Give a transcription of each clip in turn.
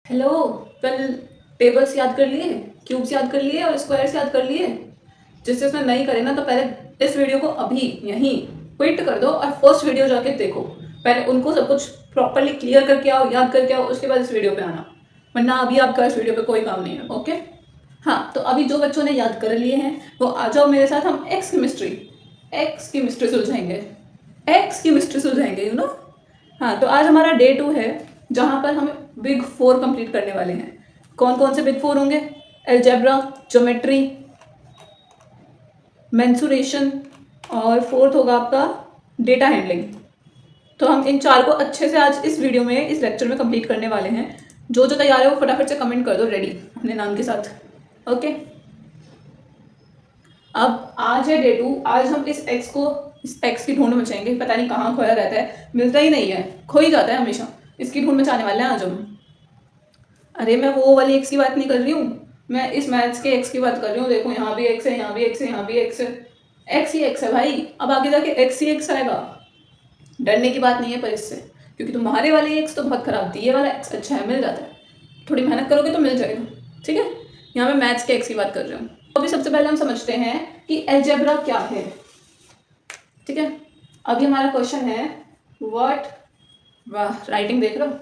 Hello. कल tables याद कर लिए, क्यूब्स याद कर लिए और स्क्वायर्स याद कर लिए। जिससे उसने नहीं करे ना तो पहले इस वीडियो को अभी यहीं क्विट कर दो और फर्स्ट वीडियो जाके देखो। पहले उनको सब कुछ प्रॉपरली क्लियर करके आओ, याद करके आओ, उसके बाद इस वीडियो पे आना, वरना अभी आपका इस वीडियो पे कोई काम नहीं है। ओके। हाँ, तो अभी जो बच्चों ने याद कर लिए हैं वो आ जाओ मेरे साथ, हम एक्स की मिस्ट्री सुलझाएंगे। एक्स की मिस्ट्री सुलझाएंगे, हाँ, तो आज हमारा डे 2 है, जहाँ पर हम बिग 4 कंप्लीट करने वाले हैं। कौन कौन से बिग 4 होंगे? एल्जेब्रा, ज्योमेट्री, मेंसुरेशन, और फोर्थ होगा आपका डेटा हैंडलिंग। तो हम इन 4 को अच्छे से आज इस वीडियो में, इस लेक्चर में कंप्लीट करने वाले हैं। जो जो तैयार है वो फटाफट से कमेंट कर दो रेडी अपने नाम के साथ। ओके। अब आज है डे 2। आज हम इस एक्स की ढूंढ मचाएंगे। पता नहीं कहाँ खोया रहता है, मिलता ही नहीं है, खो ही जाता है हमेशा। इसकी ढूंढ मचाने वाले हैं आज हम। अरे मैं वो वाली एक्स की बात नहीं कर रही हूँ, मैं इस मैथ्स के एक्स की बात कर रही हूँ। देखो यहाँ भी एक्स है, यहाँ भी एक्स है, यहाँ भी एक्स है। एक्स ही एक्स है भाई, अब आगे जाके एक्स ही एक्स आएगा। डरने की बात नहीं है पर इससे, क्योंकि तुम्हारे वाले एक्स तो बहुत खराब थी, ये वाला एक्स अच्छा है, मिल जाता है। थोड़ी मेहनत करोगे तो मिल जाएगा। ठीक है, यहाँ मैं मैथ्स के एक्स की बात कर रही हूँ। तो अभी सबसे पहले हम समझते हैं कि एल्जेब्रा क्या है। ठीक है, अभी हमारा क्वेश्चन है व्हाट, वाह राइटिंग देख रहे हो।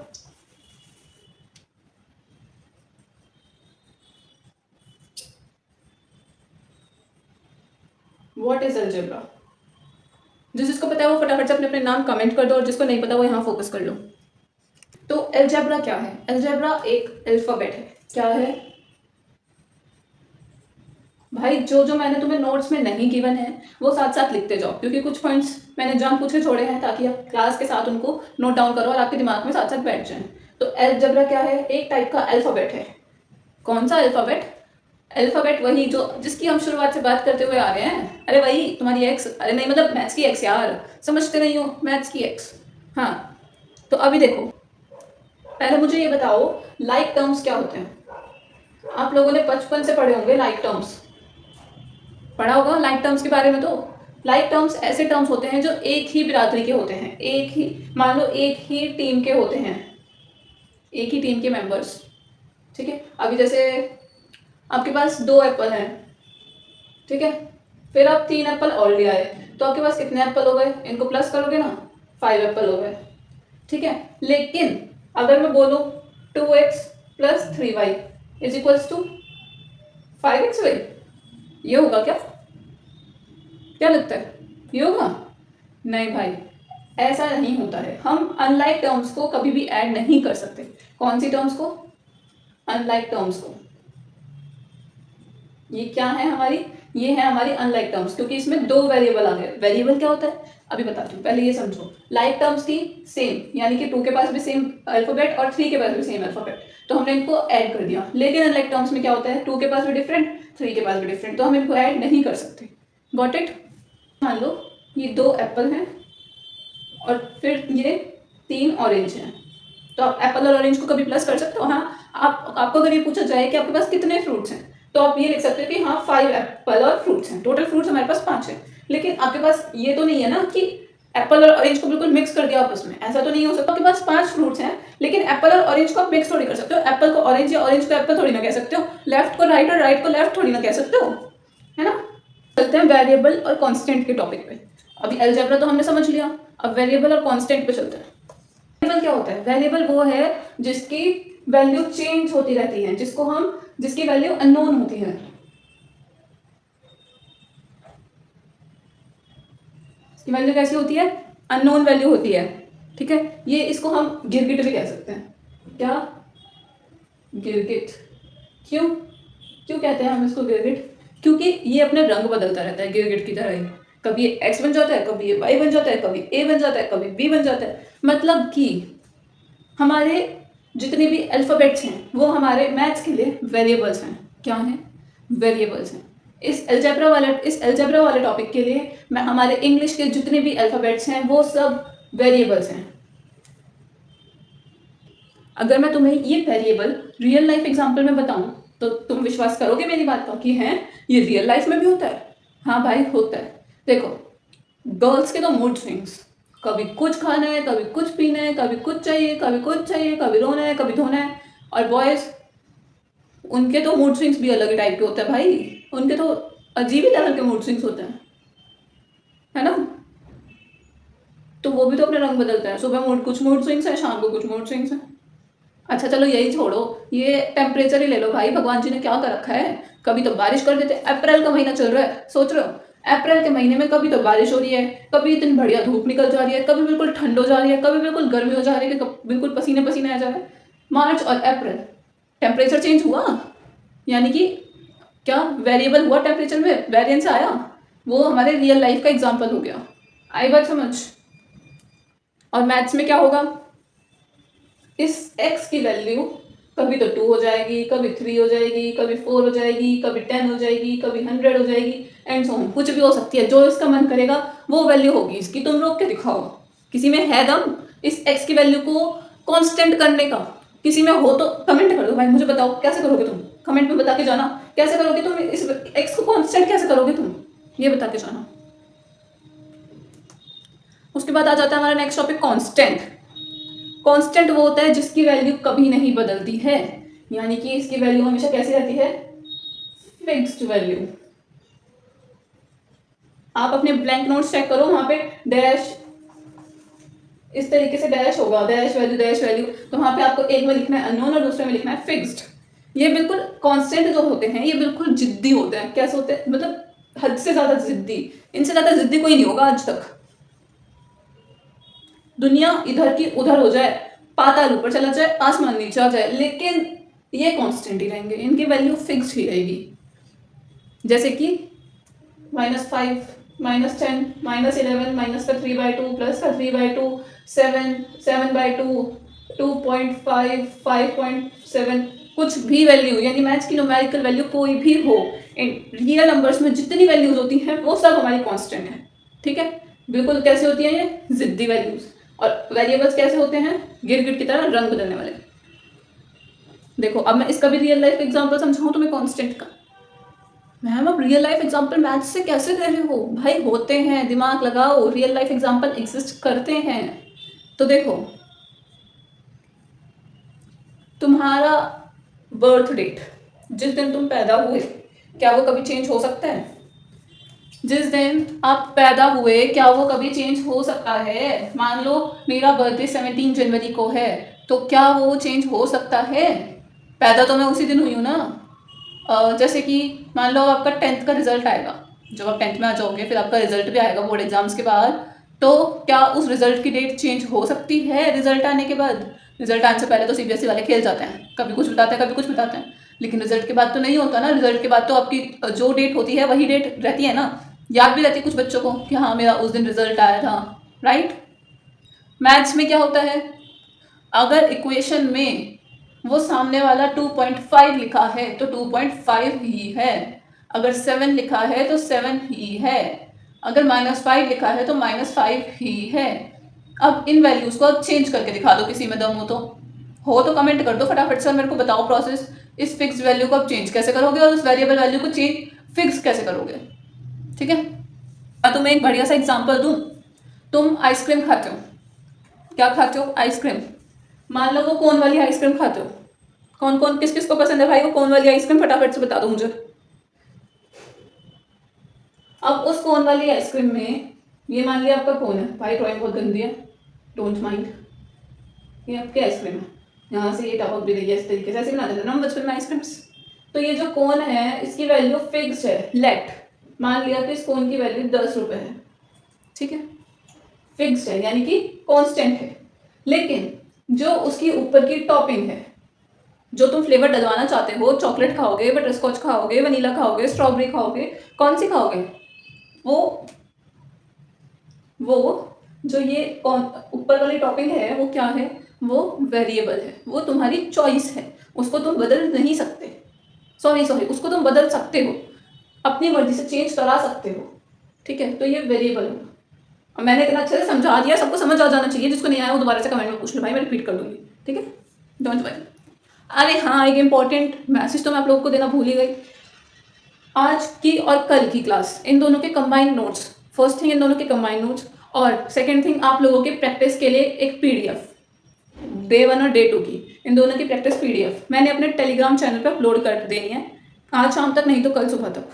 What is algebra? जिसको पता है वो फटाफट से अपने अपने नाम कमेंट कर दो, और जिसको नहीं पता वो यहाँ फोकस कर लो। तो एल्जेब्रा क्या है? एल्जेब्रा एक अल्फाबेट है। क्या है भाई? जो जो मैंने तुम्हें नोट्स में नहीं गिवन है वो साथ साथ लिखते जाओ, क्योंकि कुछ पॉइंट्स मैंने जानबूझ के छोड़े हैं ताकि आप क्लास के साथ उनको नोट डाउन करो और आपके दिमाग में साथ साथ बैठ जाएं। तो एल्जेब्रा क्या है? एक टाइप का अल्फाबेट है। कौन सा अल्फाबेट? अल्फाबेट वही जो जिसकी हम शुरुआत से बात करते हुए आ रहे हैं। अरे वही तुम्हारी एक्स, अरे नहीं मतलब मैथ्स की एक्स यार, समझते नहीं हो, मैथ्स की एक्स। हाँ, तो अभी देखो, पहले मुझे ये बताओ लाइक टर्म्स क्या होते हैं। आप लोगों ने बचपन से पढ़े होंगे लाइक टर्म्स, पढ़ा होगा लाइक टर्म्स के बारे में। तो लाइक टर्म्स ऐसे टर्म्स होते हैं जो एक ही बिरादरी के होते हैं, एक ही, मान लो एक ही टीम के होते हैं, एक ही टीम के मेंबर्स। ठीक है, अभी जैसे आपके पास 2 एप्पल हैं, ठीक है, फिर आप 3 एप्पल और ले आए, तो आपके पास कितने एप्पल हो गए? इनको प्लस करोगे ना, 5 एप्पल हो गए। ठीक है, लेकिन अगर मैं बोलूँ 2x plus 3y is equals to 5xy, ये होगा क्या? क्या लगता है, ये होगा? नहीं भाई, ऐसा नहीं होता है। हम अनलाइक टर्म्स को कभी भी ऐड नहीं कर सकते। कौन सी टर्म्स को? अनलाइक टर्म्स को। ये क्या है हमारी? ये है हमारी अनलाइक टर्म्स, क्योंकि इसमें 2 वेरिएबल आ गए। वेरिएबल क्या होता है अभी बताती हूँ, पहले ये समझो। लाइक टर्म्स थी सेम, यानी कि 2 के पास भी सेम अल्फाबेट और 3 के पास भी सेम अल्फाबेट, तो हमने इनको ऐड कर दिया। लेकिन अनलाइक टर्म्स में क्या होता है, 2 के पास भी डिफरेंट, 3 के पास भी डिफरेंट, तो हम इनको ऐड नहीं कर सकते। Got it? मान लो ये 2 एप्पल हैं और फिर ये 3 ऑरेंज हैं, तो आप एप्पल और ऑरेंज को कभी प्लस कर सकते हो? हाँ, आपको अगर ये पूछा जाए कि आपके पास कितने फ्रूट्स हैं, तो आप ये लिख सकते हो कि हाँ 5 एप्पल और फ्रूट्स हैं, टोटल फ्रूट्स हमारे पास 5 हैं। लेकिन आपके पास ये तो नहीं है ना कि एप्पल और ऑरेंज को बिल्कुल मिक्स कर दिया आपस में, ऐसा तो नहीं हो सकता। आपके पास 5 फ्रूट्स हैं, लेकिन एप्पल और ऑरेंज को आप मिक्स थोड़ी कर सकते हो। एप्पल को ऑरेंज या ऑरेंज को एप्पल थोड़ी ना कह सकते हो, लेफ्ट को राइट और राइट को लेफ्ट थोड़ी ना कह सकते हो, है ना। चलते हैं वेरिएबल और कांस्टेंट के टॉपिक पे। अभी अलजेब्रा तो हमने समझ लिया, अब वेरिएबल और कांस्टेंट पे चलते हैं। वेरिएबल क्या होता है? वेरिएबल वो है जिसकी वैल्यू चेंज होती रहती है, जिसकी वैल्यू अननोन होती है। इसकी वैल्यू कैसी होती है? अननोन वैल्यू होती है। ठीक है, ये इसको हम गिरगिट भी कह सकते हैं। क्या? गिरगिट। क्यों क्यों कहते हैं हम इसको गिरगिट? क्योंकि ये अपने रंग बदलता रहता है गिरगिट की तरह ही। कभी ये एक्स बन जाता है, कभी ये वाई बन जाता है, कभी ए बन जाता है, कभी बी बन जाता है। मतलब कि हमारे जितने भी अल्फ़ाबेट्स हैं वो हमारे मैथ्स के लिए वेरिएबल्स हैं। क्या हैं? वेरिएबल्स हैं। इस अलजेब्रा वाले टॉपिक के लिए मैं हमारे इंग्लिश के जितने भी अल्फ़ाबेट्स हैं वो सब वेरिएबल्स हैं। अगर मैं तुम्हें ये वेरिएबल रियल लाइफ एग्जाम्पल में बताऊं तो तुम विश्वास करोगे मेरी बात का कि हैं ये रियल लाइफ में भी होता है? हाँ भाई होता है। देखो, गर्ल्स के तो मूड स्विंग्स, कभी कुछ खाना है, कभी कुछ पीना है, कभी कुछ चाहिए, कभी कुछ चाहिए, कभी रोना है, कभी धोना है। और बॉयज़, उनके तो मूड स्विंग्स भी अलग टाइप के होते हैं भाई, उनके तो अजीब ही लेवल के मूड स्विंग्स होते हैं, है ना। तो वो भी तो अपने रंग बदलते हैं, सुबह कुछ मूड स्विंग्स हैं, शाम को कुछ मूड स्विंग्स हैं। अच्छा चलो यही छोड़ो, ये टेम्परेचर ही ले लो भाई, भगवान जी ने क्या कर रखा है, कभी तो बारिश कर देते। अप्रैल का महीना चल रहा है, सोच रहे हो अप्रैल के महीने में कभी तो बारिश हो रही है, कभी इतनी बढ़िया धूप निकल जा रही है, कभी बिल्कुल ठंड हो जा रही है, कभी बिल्कुल गर्मी हो जा रही है कि बिल्कुल पसीने पसीने आ जा रहे हैं। मार्च और अप्रैल टेम्परेचर चेंज हुआ, यानी कि क्या वेरिएबल हुआ, टेम्परेचर में वेरिएंस आया, वो हमारे रियल लाइफ का एग्जाम्पल हो गया। आई बात समझ। और मैथ्स में क्या होगा, इस x की वैल्यू कभी तो 2 हो जाएगी, कभी 3 हो जाएगी, कभी 4 हो जाएगी, कभी 10 हो जाएगी, कभी 100 हो जाएगी, एंड सो ऑन, कुछ भी हो सकती है, जो इसका मन करेगा वो वैल्यू होगी इसकी। तुम रोक के दिखाओ, किसी में है दम इस x की वैल्यू को कांस्टेंट करने का, किसी में हो तो कमेंट कर दो भाई, मुझे बताओ कैसे करोगे तुम, कमेंट में बता के जाना कैसे करोगे तुम, इस x को कांस्टेंट कैसे करोगे तुम, ये बता के जाना। उसके बाद आ जाता है हमारा नेक्स्ट टॉपिक, कांस्टेंट। कांस्टेंट वो होता है जिसकी वैल्यू कभी नहीं बदलती है, यानी कि इसकी वैल्यू हमेशा कैसी रहती है, फिक्स्ड वैल्यू। आप अपने ब्लैंक नोट्स चेक करो, वहां पे डैश इस तरीके से डैश होगा, डैश वैल्यू, तो वहां पे आपको एक में लिखना है अननोन और दूसरे में लिखना है फिक्स्ड। ये बिल्कुल कांस्टेंट जो होते हैं ये बिल्कुल जिद्दी होते हैं, कैसे होते हैं मतलब हद से ज्यादा जिद्दी, इनसे ज्यादा जिद्दी कोई नहीं होगा आज तक। दुनिया इधर की उधर हो जाए, पाताल ऊपर चला जाए, आसमान नीचे आ जाए, लेकिन ये कांस्टेंट ही रहेंगे, इनकी वैल्यू फिक्स्ड ही रहेगी। जैसे कि -5, -10, -11, -3/2, +3/2, 7, 7/2, 2.5, 5.7, कुछ भी वैल्यू, यानी मैथ्स की न्यूमेरिकल वैल्यू कोई भी हो, इन रियल नंबर्स में जितनी वैल्यूज होती हैं वो सब हमारी कांस्टेंट है, ठीक है। बिल्कुल कैसे होती हैं ये, जिद्दी वैल्यूज। और वेरिएबल्स कैसे होते हैं, गिरगिट की तरह रंग बदलने वाले। देखो अब मैं इसका भी रियल लाइफ एग्जांपल समझाऊं तुम्हें कांस्टेंट का। मैम अब रियल लाइफ एग्जांपल मैथ्स से कैसे दे रहे हो भाई, होते हैं, दिमाग लगाओ, रियल लाइफ एग्जांपल एग्जिस्ट करते हैं। तो देखो तुम्हारा बर्थ डेट, जिस दिन तुम पैदा हुए, क्या वो कभी चेंज हो सकता है, जिस दिन आप पैदा हुए क्या वो कभी चेंज हो सकता है। मान लो मेरा बर्थडे 17 जनवरी को है, तो क्या वो चेंज हो सकता है, पैदा तो मैं उसी दिन हुई हूँ ना। जैसे कि मान लो आपका 10th का रिजल्ट आएगा, जब आप 10th में आ जाओगे फिर आपका रिजल्ट भी आएगा बोर्ड एग्जाम्स के बाद, तो क्या उस रिजल्ट की डेट चेंज हो सकती है रिजल्ट आने के बाद। रिजल्ट आने से पहले तो सीबीएसई वाले खेल जाते हैं, कभी कुछ बताते हैं कभी कुछ बताते हैं, लेकिन रिजल्ट के बाद तो नहीं होता ना। रिजल्ट के बाद तो आपकी जो डेट होती है वही डेट रहती है ना, याद भी रहती है कुछ बच्चों को कि हाँ मेरा उस दिन रिजल्ट आया था, राइट। मैथ्स में क्या होता है, अगर इक्वेशन में वो सामने वाला 2.5 लिखा है तो 2.5 ही है, अगर 7 लिखा है तो 7 ही है, अगर -5 लिखा है तो -5 ही है। अब इन वैल्यूज को अब चेंज करके दिखा दो, किसी में दम हो तो कमेंट कर दो फटाफट से, मेरे को बताओ प्रोसेस, इस फिक्स वैल्यू को अब चेंज कैसे करोगे और उस वेरिएबल वैल्यू को चेंज फिक्स कैसे करोगे, ठीक है। मैं तुम्हें एक बढ़िया सा एग्जांपल दूं, तुम आइसक्रीम खाते हो, क्या खाते हो, आइसक्रीम। मान लो वो कोन वाली आइसक्रीम खाते हो, कौन कौन किस किस को पसंद है भाई वो कोन वाली आइसक्रीम, फटाफट से बता दो मुझे। अब उस कोन वाली आइसक्रीम में, ये मान लिया आपका कोन है, भाई ड्राइंग बहुत गंदी है, डोंट माइंड, ये आपकी आइसक्रीम है, यहाँ से ये टपक भी रही है, इस तरीके से ऐसे बना देते ना बचपन में आइसक्रीम्स। तो ये जो कोन है इसकी वैल्यू फिक्स है, लेट मान लिया कि इस कोन की वैल्यू 10 रुपये है, ठीक है, फिक्स्ड है यानी कि कांस्टेंट है। लेकिन जो उसकी ऊपर की टॉपिंग है, जो तुम फ्लेवर डलवाना चाहते हो, चॉकलेट खाओगे, बटरस्कॉच खाओगे, वनीला खाओगे, स्ट्रॉबेरी खाओगे, कौन सी खाओगे, वो जो ये ऊपर वाली टॉपिंग है वो क्या है, वो वेरिएबल है, वो तुम्हारी चॉइस है, उसको तुम बदल नहीं सकते, सॉरी उसको तुम बदल सकते हो, अपनी मर्जी से चेंज करा सकते हो, ठीक है। तो ये वेरिएबल है। और मैंने इतना अच्छे से समझा दिया, सबको समझ आ जाना चाहिए, जिसको नहीं आया वो दोबारा से कमेंट में पूछ लो भाई, मैं रिपीट कर दूंगी, ठीक है, डोंट वरी। अरे हाँ, एक इम्पॉर्टेंट मैसेज तो मैं आप लोगों को देना भूल ही गई। आज की और कल की क्लास, इन दोनों के combined notes, first thing in दोनों के कंबाइंड नोट्स, और सेकंड थिंग आप लोगों के प्रैक्टिस के लिए एक PDF डे 1 और डे 2 की, इन दोनों की प्रैक्टिस पीडीएफ मैंने अपने टेलीग्राम चैनल पर अपलोड कर देनी है आज शाम तक, नहीं तो कल सुबह तक,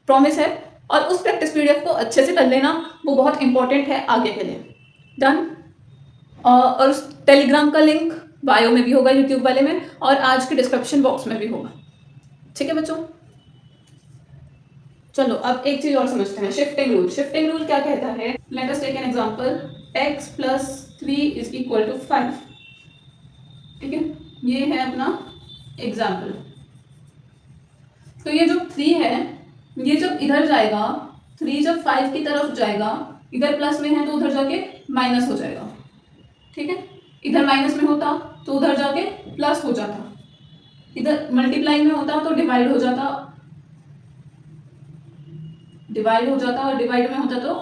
प्रॉमिस है। और उस प्रैक्टिस पीडीएफ को अच्छे से कर लेना, वो बहुत इंपॉर्टेंट है आगे के लिए। डन। और उस टेलीग्राम का लिंक बायो में भी होगा, यूट्यूब वाले में, और आज के डिस्क्रिप्शन बॉक्स में भी होगा। ठीक है बच्चों, चलो अब एक चीज और समझते हैं, शिफ्टिंग रूल। शिफ्टिंग रूल क्या कहता है? Let us take an example, x + 3 = 5। ठीक है, ये है अपना एग्जाम्पल। तो ये जो 3 है, ये जब इधर जाएगा, 3 जब 5 की तरफ जाएगा, इधर प्लस में है तो उधर जाके माइनस हो जाएगा। ठीक है, इधर माइनस में होता तो उधर जाके प्लस हो जाता, इधर मल्टीप्लाई में होता तो डिवाइड हो जाता, और डिवाइड में होता तो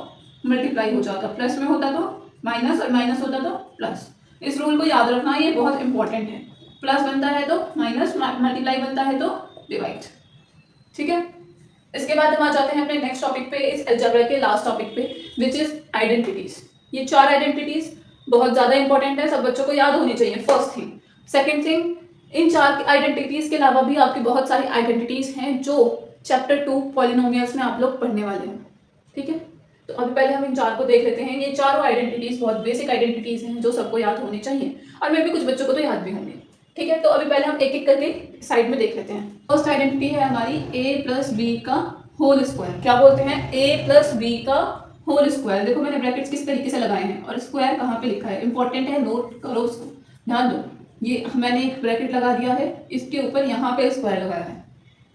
मल्टीप्लाई हो जाता, प्लस में होता तो माइनस, और माइनस होता तो प्लस। इस रूल को याद रखना, ये बहुत इंपॉर्टेंट है। प्लस बनता है तो माइनस, मल्टीप्लाई बनता है तो डिवाइड। ठीक है, इसके बाद हम आ जाते हैं अपने नेक्स्ट टॉपिक पे, इस अलजेब्रा के लास्ट टॉपिक पे, विच इज आइडेंटिटीज। ये 4 आइडेंटिटीज बहुत ज़्यादा इंपॉर्टेंट है, सब बच्चों को याद होनी चाहिए। First thing. सेकेंड थिंग, इन 4 आइडेंटिटीज के अलावा भी आपकी बहुत सारी आइडेंटिटीज हैं जो चैप्टर 2 पॉलिनोमियल्स में आप लोग पढ़ने वाले हैं। ठीक है, तो अभी पहले हम इन 4 को देख लेते हैं। ये चारों आइडेंटिटीज बहुत बेसिक आइडेंटिटीज हैं जो सबको याद होनी चाहिए, और मे भी कुछ बच्चों को तो याद भी होंगे। ठीक है, तो अभी पहले हम एक एक करके साइड में देख लेते हैं। फर्स्ट आइडेंटिटी है हमारी a + b का होल स्क्वायर। क्या बोलते हैं? a + b का होल स्क्वायर। देखो मैंने ब्रैकेट्स किस तरीके से लगाए हैं, और स्क्वायर कहाँ पे लिखा है, इंपॉर्टेंट है, नोट करो उसको, ध्यान दो। ये मैंने एक ब्रैकेट लगा दिया है, इसके ऊपर यहाँ पे स्क्वायर लगाया है।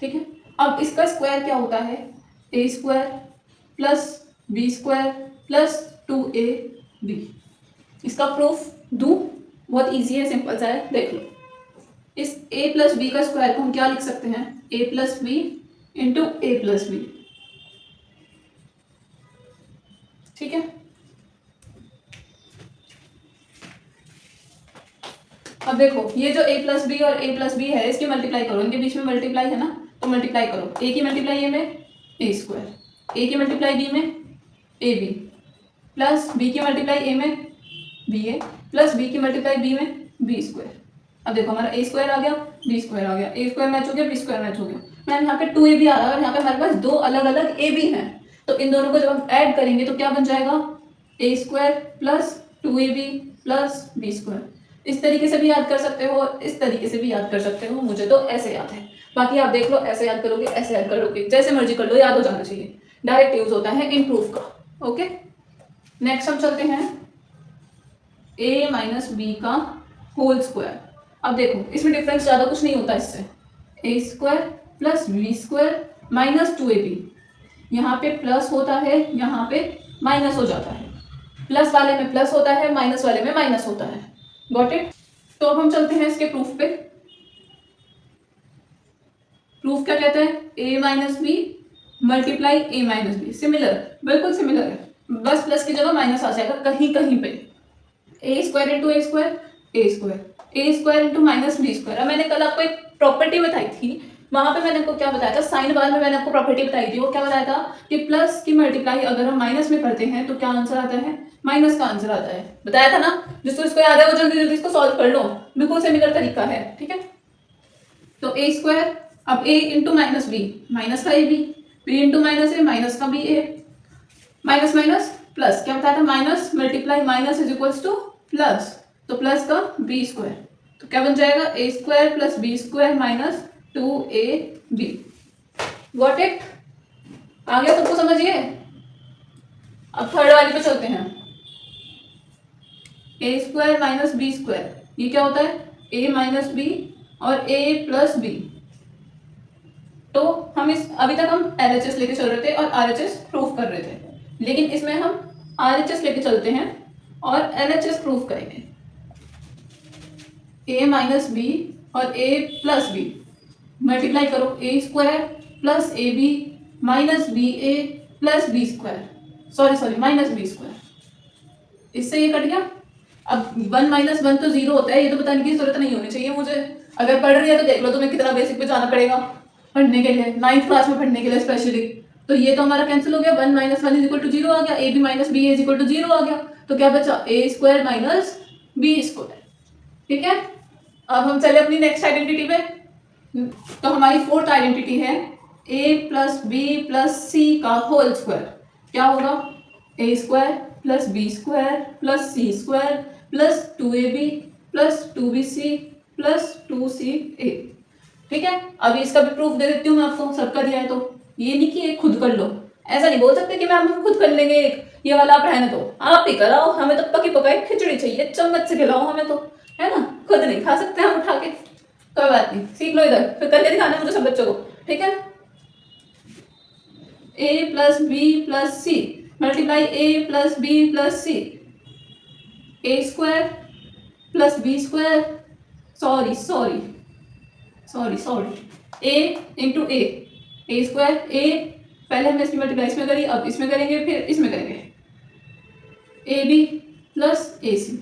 ठीक है, अब इसका स्क्वायर क्या होता है? a² + b² + 2ab। इसका प्रूफ दूं? बहुत ईजी है, सिंपल सा है, देख लो। इस a + b का स्क्वायर को हम क्या लिख सकते हैं? a + b × a + b। ठीक है, अब देखो ये जो a + b और a + b है, इसकी मल्टीप्लाई करो, इनके बीच में मल्टीप्लाई है ना, तो मल्टीप्लाई करो। a की मल्टीप्लाई a में a², a की मल्टीप्लाई b में ab, प्लस b की मल्टीप्लाई a में ba, प्लस b की मल्टीप्लाई b में b²। अब देखो हमारा a² आ गया, b² आ गया, a² मैच हो गया, b² मैच हो गया। मैम यहाँ पे 2ab आ रहा है, और यहाँ पे हमारे पास 2 अलग अलग ab हैं, तो इन दोनों को जब हम ऐड करेंगे तो क्या बन जाएगा? a² + 2ab + b²। इस तरीके से भी याद कर सकते हो, इस तरीके से भी याद कर सकते हो, मुझे तो ऐसे याद है, बाकी आप देख लो, ऐसे याद करोगे, ऐसे याद करोगे, जैसे मर्जी कर लो, याद हो जाना चाहिए। डायरेक्ट यूज होता है इन प्रूफ का। ओके, नेक्स्ट हम चलते हैं a - b का होल स्क्वायर। अब देखो इसमें डिफरेंस ज़्यादा कुछ नहीं होता इससे, a² + b² - 2ab। यहाँ पे प्लस होता है, यहाँ पे माइनस हो जाता है, प्लस वाले में प्लस होता है, माइनस वाले में माइनस होता है। Got it? तो अब हम चलते हैं इसके प्रूफ पे। प्रूफ क्या कहता है? a - b multiply a - b। Similar, बिल्कुल सिमिलर है, बस प्लस की जगह माइनस आ जाएगा कहीं कहीं पे। a² × a² a² × -b²। अब मैंने कल आपको एक प्रॉपर्टी बताई थी, वहां पे मैंने आपको क्या बताया था, साइन बार में मैंने आपको प्रॉपर्टी बताई थी। वो क्या बताया था कि प्लस की मल्टीप्लाई अगर हम माइनस में करते हैं तो क्या आंसर आता है? माइनस का आंसर आता है। बताया था ना, जिसको इसको याद है वो जल्दी जल्दी इसको सॉल्व कर लो, बिल्कुल सिमिलर तरीका है। ठीक है, तो a², अब a × -b, माइनस का ab, b × -a, माइनस का ba, माइनस माइनस प्लस। क्या बताया था? माइनस मल्टीप्लाई माइनस = प्लस, तो प्लस का b², तो क्या बन जाएगा? a² + b² - 2ab। Got it? आ गया सबको समझिए? अब थर्ड वाली पे चलते हैं। a² - b², ये क्या होता है? a - b और a + b। तो हम इस अभी तक हम LHS लेके चल रहे थे और RHS प्रूफ कर रहे थे, लेकिन इसमें हम RHS लेके चलते हैं और LHS प्रूफ करेंगे। a - b और a + b मल्टीप्लाई करो, a² + ab - ba + b², sorry -b²। इससे ये कट गया। अब 1 - 1 तो 0 होता है, ये तो बताने की जरूरत नहीं होनी चाहिए मुझे। अगर पढ़ रही है तो देख लो, तुम्हें कितना बेसिक पे जाना पड़ेगा पढ़ने के लिए, 9th क्लास में पढ़ने के लिए स्पेशली। तो ये तो हमारा कैंसिल हो गया, 1 - 1 = 0 आ गया, ab - ba = 0 आ गया, तो क्या बचा? a² - b²। ठीक है, अब हम चले अपनी नेक्स्ट आइडेंटिटी पे। तो हमारी फोर्थ आइडेंटिटी है a plus B plus C का होल स्क्वायर। क्या होगा? A square plus B square plus C square plus 2ab plus 2bc plus 2ca। ठीक है, अभी इसका भी प्रूफ दे देती हूँ मैं आपको, सबका दिया है तो। ये नहीं कि एक खुद कर लो, ऐसा नहीं बोल सकते कि मैम हम खुद कर लेंगे एक, ये वाला आप रहने दो, आप ही कराओ, हमें तो पकी पकाई खिचड़ी चाहिए, चम्मच से खिलाओ हमें तो, है ना, खुद नहीं खा सकते हम उठा के। कोई बात नहीं, सीख लो इधर, फिर करके दिखाना मुझे सब बच्चों को। ठीक है, A plus B plus C multiply A plus B plus C, A square plus B square, sorry sorry sorry sorry, A into A square, A पहले हमने इसकी मल्टीप्लाई इसमें करी, अब इसमें करेंगे, फिर इसमें करेंगे, ए बी प्लस ए सी।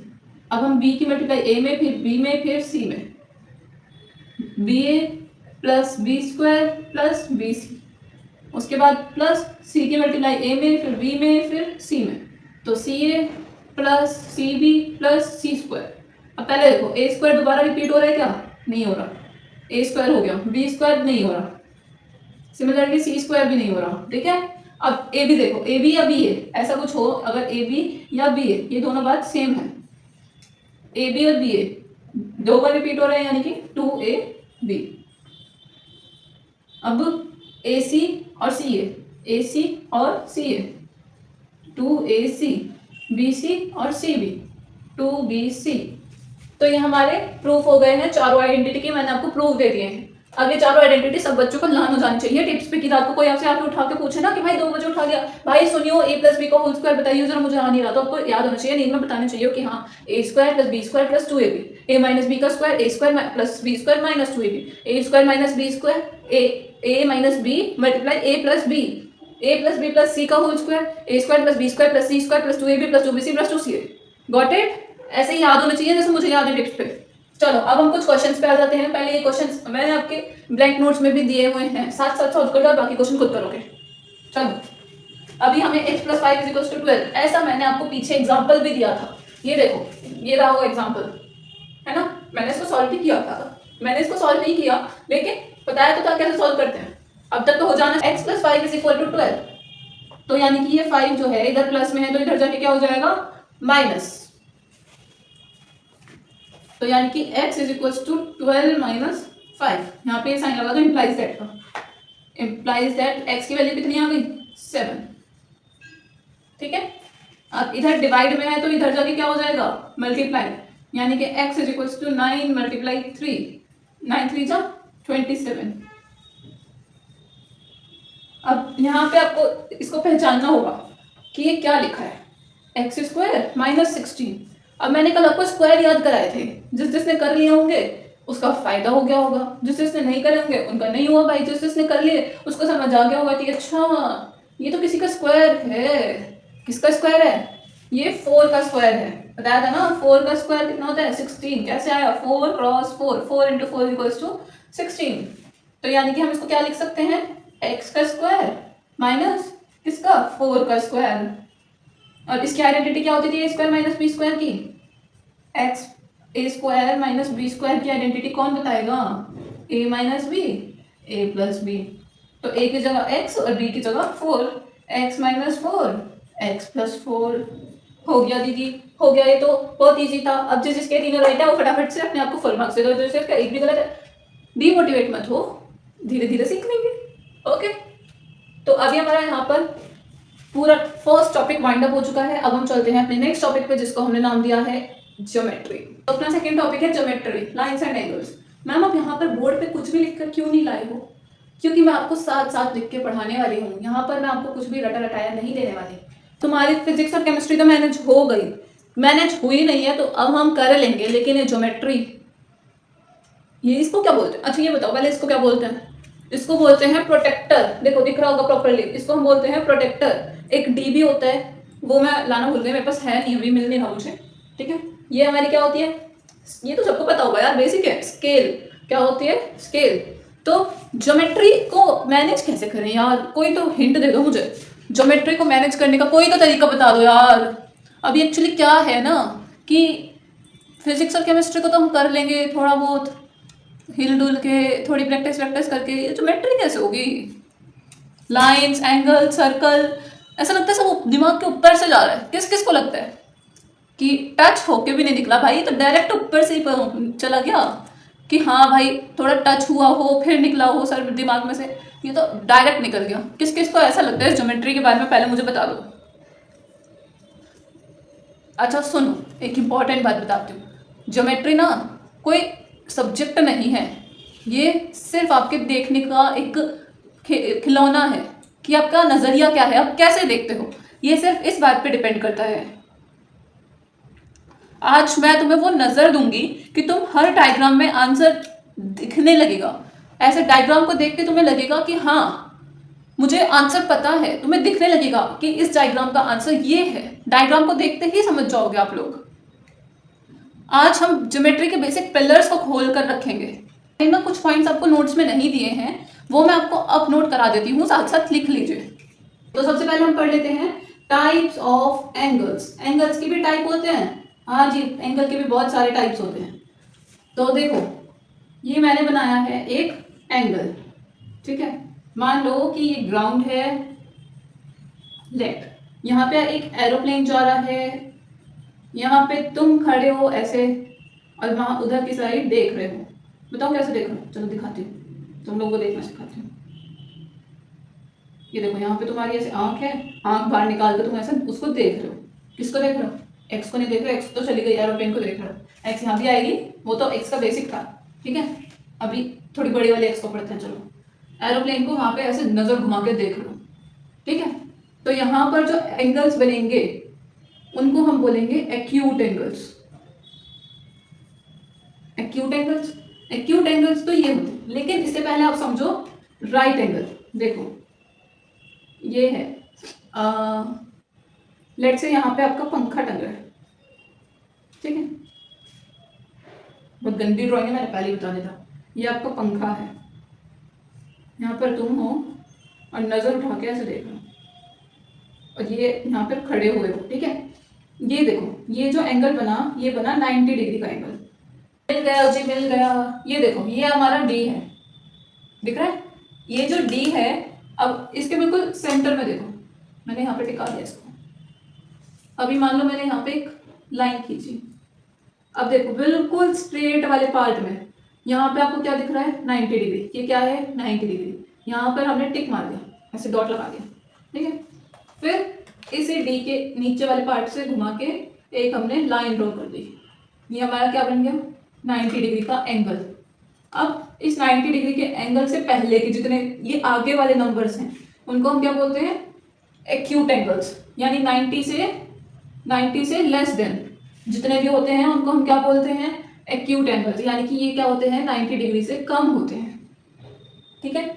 अब हम बी की मल्टीप्लाई ए में, फिर बी में, फिर सी में, B A plus B square plus B C. उसके बाद प्लस सी की मल्टीप्लाई ए में, फिर बी में, फिर सी में, तो सी ए plus C B plus C square. अब पहले देखो, ए स्क्वायर दोबारा रिपीट हो रहा है क्या? नहीं हो रहा, ए स्क्वायर हो गया, बी स्क्वायर नहीं हो रहा, सिमिलरली सी स्क्वायर भी नहीं हो रहा। ठीक है, अब ए बी देखो, ए बी या बी ए, ऐसा कुछ हो, अगर ए बी या बी ए, ये दोनों बात सेम है, ए बी और बी ए दो बार रिपीट हो रहे हैं, यानी कि 2ab। अब ए सी और सी ए सी और सी ए, 2ac, बी सी और सी बी, 2bc। तो ये हमारे प्रूफ हो गए हैं चारों आइडेंटिटी के, मैंने आपको प्रूफ दे दिए हैं। अब ये चारों आइडेंटिटी सब बच्चों को लर्न हो जानी चाहिए टिप्स पे, कि रात को कोई आपसे आके उठा के पूछे ना कि भाई 2 बजे उठा गया, भाई सुनियो ए प्लस बी का होल स्क्वायर बताइए जरा, मुझे आ नहीं रहा, तो आपको याद होना चाहिए, नींद में बताना चाहिए कि हाँ A square plus B square plus 2ab, A minus B का square, A square plus B square minus 2ab, A square minus B square, A minus B multiply A plus B plus C का whole square, A square plus B square plus C square plus 2ab plus 2bc plus 2ca। Got it? ऐसे ही याद होना चाहिए जैसे मुझे याद है टिप्स पे। चलो अब हम कुछ क्वेश्चंस पे आ जाते हैं। पहले ये क्वेश्चंस मैंने आपके ब्लैंक नोट्स में भी दिए हुए हैं, साथ साथ सॉल्व कर लो, बाकी क्वेश्चन खुद करोगे। चलो अभी हमें x plus 5 is equal to 12, ऐसा मैंने आपको पीछे एग्जाम्पल भी दिया था, ये देखो, ये रहा वो एग्जाम्पल, है ना, मैंने इसको सॉल्व भी किया था, मैंने इसको सॉल्व नहीं किया लेकिन बताया तो था कैसे सॉल्व करते हैं। अब तक तो हो जाना, x plus 5 is equal to 12, तो यानी कि ये 5 जो है इधर प्लस में है, तो इधर जाके क्या हो जाएगा? माइनस, तो यानी कि x is equal to 12 minus 5, यहाँ पे साइन लगा दो इम्प्लाइज दैट का, इम्प्लाइज दैट x की वैल्यू कितनी आ गई? 7। ठीक है, अब इधर डिवाइड में है तो इधर जाके क्या हो जाएगा? मल्टीप्लाई, यानी कि x is equal to 9 multiply 3, 9 3 जा 27। अब यहाँ पे आपको इसको पहचानना होगा कि ये क्या लिखा है, एक्स स्क्वायर माइनस 16। अब मैंने कल आपको स्क्वायर याद कराए थे, जिसने कर लिए होंगे उसका फायदा हो गया होगा, जिसने नहीं करे होंगे उनका नहीं हुआ भाई, जिसने कर लिए उसको समझ आ गया होगा कि अच्छा ये तो किसी का स्क्वायर है। किसका स्क्वायर है? ये 4 का स्क्वायर है, बताया था ना, 4 का स्क्वायर कितना होता है? 16। कैसे आया? 4 क्रॉस 4, 4 इंटू 4 इक्वल्स टू 16। तो यानी कि हम इसको क्या लिख सकते हैं? एक्स का स्क्वायर माइनस किसका? 4 का स्क्वायर। और इसकी आइडेंटिटी क्या होती थी ए स्क्वायर माइनस बी स्क्वायर की? एक्स ए स्क्वायर माइनस बी स्क्वायर की आइडेंटिटी कौन बताएगा? ए minus B, A plus B. तो ए की जगह एक्स और बी की जगह 4, एक्स माइनस 4, एक्स प्लस 4। हो गया दीदी, हो गया, ये तो बहुत ईजी था। अब जिसके तीनों राइट है वो फटाफट से अपने आप को फुल मार्क्स दे दो, जो इसका एक भी गलत है डीमोटिवेट मत हो, धीरे धीरे सीख लेंगे। ओके, तो अभी हमारा यहाँ पर पूरा फर्स्ट टॉपिक वाइंड अप हो चुका है। अब हम चलते हैं अपने नेक्स्ट टॉपिक पे, जिसको हमने नाम दिया है ज्योमेट्री। तो अपना सेकंड टॉपिक है geometry, lines and angles. Ma'am आप यहाँ पर बोर्ड पे कुछ भी लिखकर क्यों नहीं लाए हो? क्योंकि मैं आपको साथ साथ लिख के पढ़ाने वाली हूँ, यहाँ पर मैं आपको कुछ भी रटा रटाया नहीं देने वाली। तुम्हारी फिजिक्स और केमिस्ट्री तो मैनेज हो गई, मैनेज हुई नहीं है तो अब हम कर लेंगे, लेकिन ये ज्योमेट्री, ये इसको क्या बोलते हैं? अच्छा ये बताओ पहले, इसको क्या बोलते हैं? इसको बोलते हैं प्रोटेक्टर। देखो दिख रहा होगा प्रॉपरली, इसको हम बोलते हैं प्रोटेक्टर। एक डीबी होता है, वो मैं लाना भूल गई, मेरे पास है नहीं, अभी मिल नहीं रहा मुझे। ठीक है, ये हमारी क्या होती है? ये तो सबको पता होगा यार, बेसिक है। स्केल क्या होती है? स्केल। तो ज्योमेट्री को मैनेज कैसे करें यार? कोई तो हिंट दे दो मुझे, ज्योमेट्री को मैनेज करने का कोई तो तरीका बता दो यार। अभी एक्चुअली क्या है ना कि फिजिक्स और केमिस्ट्री को तो हम कर लेंगे थोड़ा बहुत हिल डुल के, थोड़ी प्रैक्टिस वैक्टिस करके। ये ज्योमेट्री कैसे होगी? लाइंस, एंगल, सर्कल, ऐसा लगता है सब दिमाग के ऊपर से जा रहा है। किस किस को लगता है कि टच होके भी नहीं निकला भाई, तो डायरेक्ट ऊपर से ही चला गया कि हाँ भाई थोड़ा टच हुआ हो फिर निकला हो सर दिमाग में से, ये तो डायरेक्ट निकल गया। किस किस को ऐसा लगता है ज्योमेट्री के बारे में? पहले मुझे बता दो। अच्छा सुनो, एक इम्पॉर्टेंट बात बताती हूँ। ज्योमेट्री ना कोई सब्जेक्ट नहीं है, ये सिर्फ आपके देखने का एक खिलौना है कि आपका नज़रिया क्या है, आप कैसे देखते हो, ये सिर्फ इस बात पे डिपेंड करता है। आज मैं तुम्हें वो नज़र दूंगी कि तुम हर डायग्राम में आंसर दिखने लगेगा। ऐसे डायग्राम को देख के तुम्हें लगेगा कि हाँ मुझे आंसर पता है, तुम्हें दिखने लगेगा कि इस डायग्राम का आंसर ये है। डायग्राम को देखते ही समझ जाओगे आप लोग। आज हम ज्योमेट्री के बेसिक पिलर्स को खोल कर रखेंगे। मैं कुछ पॉइंट्स आपको नोट्स में नहीं दिए हैं, वो मैं आपको अब नोट करा देती हूँ, साथ साथ लिख लीजिए। तो सबसे पहले हम पढ़ लेते हैं टाइप्स ऑफ एंगल्स। एंगल्स के भी टाइप होते हैं, हाँ जी, एंगल के भी बहुत सारे टाइप्स होते हैं। तो देखो ये मैंने बनाया है एक एंगल, ठीक है। मान लो कि ये ग्राउंड है, लेट यहाँ पे एक एरोप्लेन जा रहा है, यहाँ पे तुम खड़े हो ऐसे और वहां उधर की साइड देख रहे हो। बताओ कैसे देख रहे हो? चलो दिखाती हूँ, तुम लोगों को देखना सिखाती हूँ। ये देखो यहाँ पे तुम्हारी ऐसे आंख है, आंख बाहर निकाल कर तुम ऐसे उसको देख रहे हो। किसको देख रहे हो? एक्स को नहीं देख रहे, एक्स तो चली गई, एरोप्लेन को देख रहे हो। एक्स यहाँ भी आएगी, वो तो एक्स का बेसिक था, ठीक है। अभी थोड़ी बड़ी वाली एक्स को पढ़ते हैं। चलो एरोप्लेन को वहां पे ऐसे नजर घुमा के देख लो, ठीक है। तो यहाँ पर जो एंगल्स बनेंगे उनको हम बोलेंगे acute angles. Acute angles, acute angles तो ये होते हैं, लेकिन इससे पहले आप समझो राइट एंगल। देखो ये है, लेट से यहाँ पे आपका पंखा टंग रहा है, ठीक है। बहुत गंदी ड्राइंग है, मैंने पहले ही बता दिया था। ये आपका पंखा है, यहाँ पर तुम हो और नज़र उठा के ऐसे देख रहे हो, और ये यहाँ पर खड़े हुए हो, ठीक है। ये देखो ये जो एंगल बना, ये बना 90 डिग्री का एंगल। मिल गया जी, मिल गया। ये देखो ये हमारा डी है, दिख रहा है? ये जो डी है, अब इसके बिल्कुल सेंटर में देखो, मैंने यहाँ पे टिका दिया इसको। अभी मान लो मैंने यहाँ पे एक लाइन खींची, अब देखो बिल्कुल स्ट्रेट वाले पार्ट में यहाँ पे आपको क्या दिख रहा है? 90 डिग्री। ये क्या है? 90 डिग्री। यहाँ पर हमने टिक मार दिया, ऐसे डॉट लगा दिया, ठीक है। फिर इसे डी के नीचे वाले पार्ट से घुमा के एक हमने लाइन ड्रॉ कर दी। ये हमारा क्या बन गया? 90 डिग्री का एंगल। अब इस 90 डिग्री के एंगल से पहले के जितने ये आगे वाले नंबर्स हैं उनको हम क्या बोलते हैं? Acute angles. यानी 90 से लेस देन जितने भी होते हैं उनको हम क्या बोलते हैं? Acute angles. यानी कि ये क्या होते हैं? 90 डिग्री से कम होते हैं, ठीक है।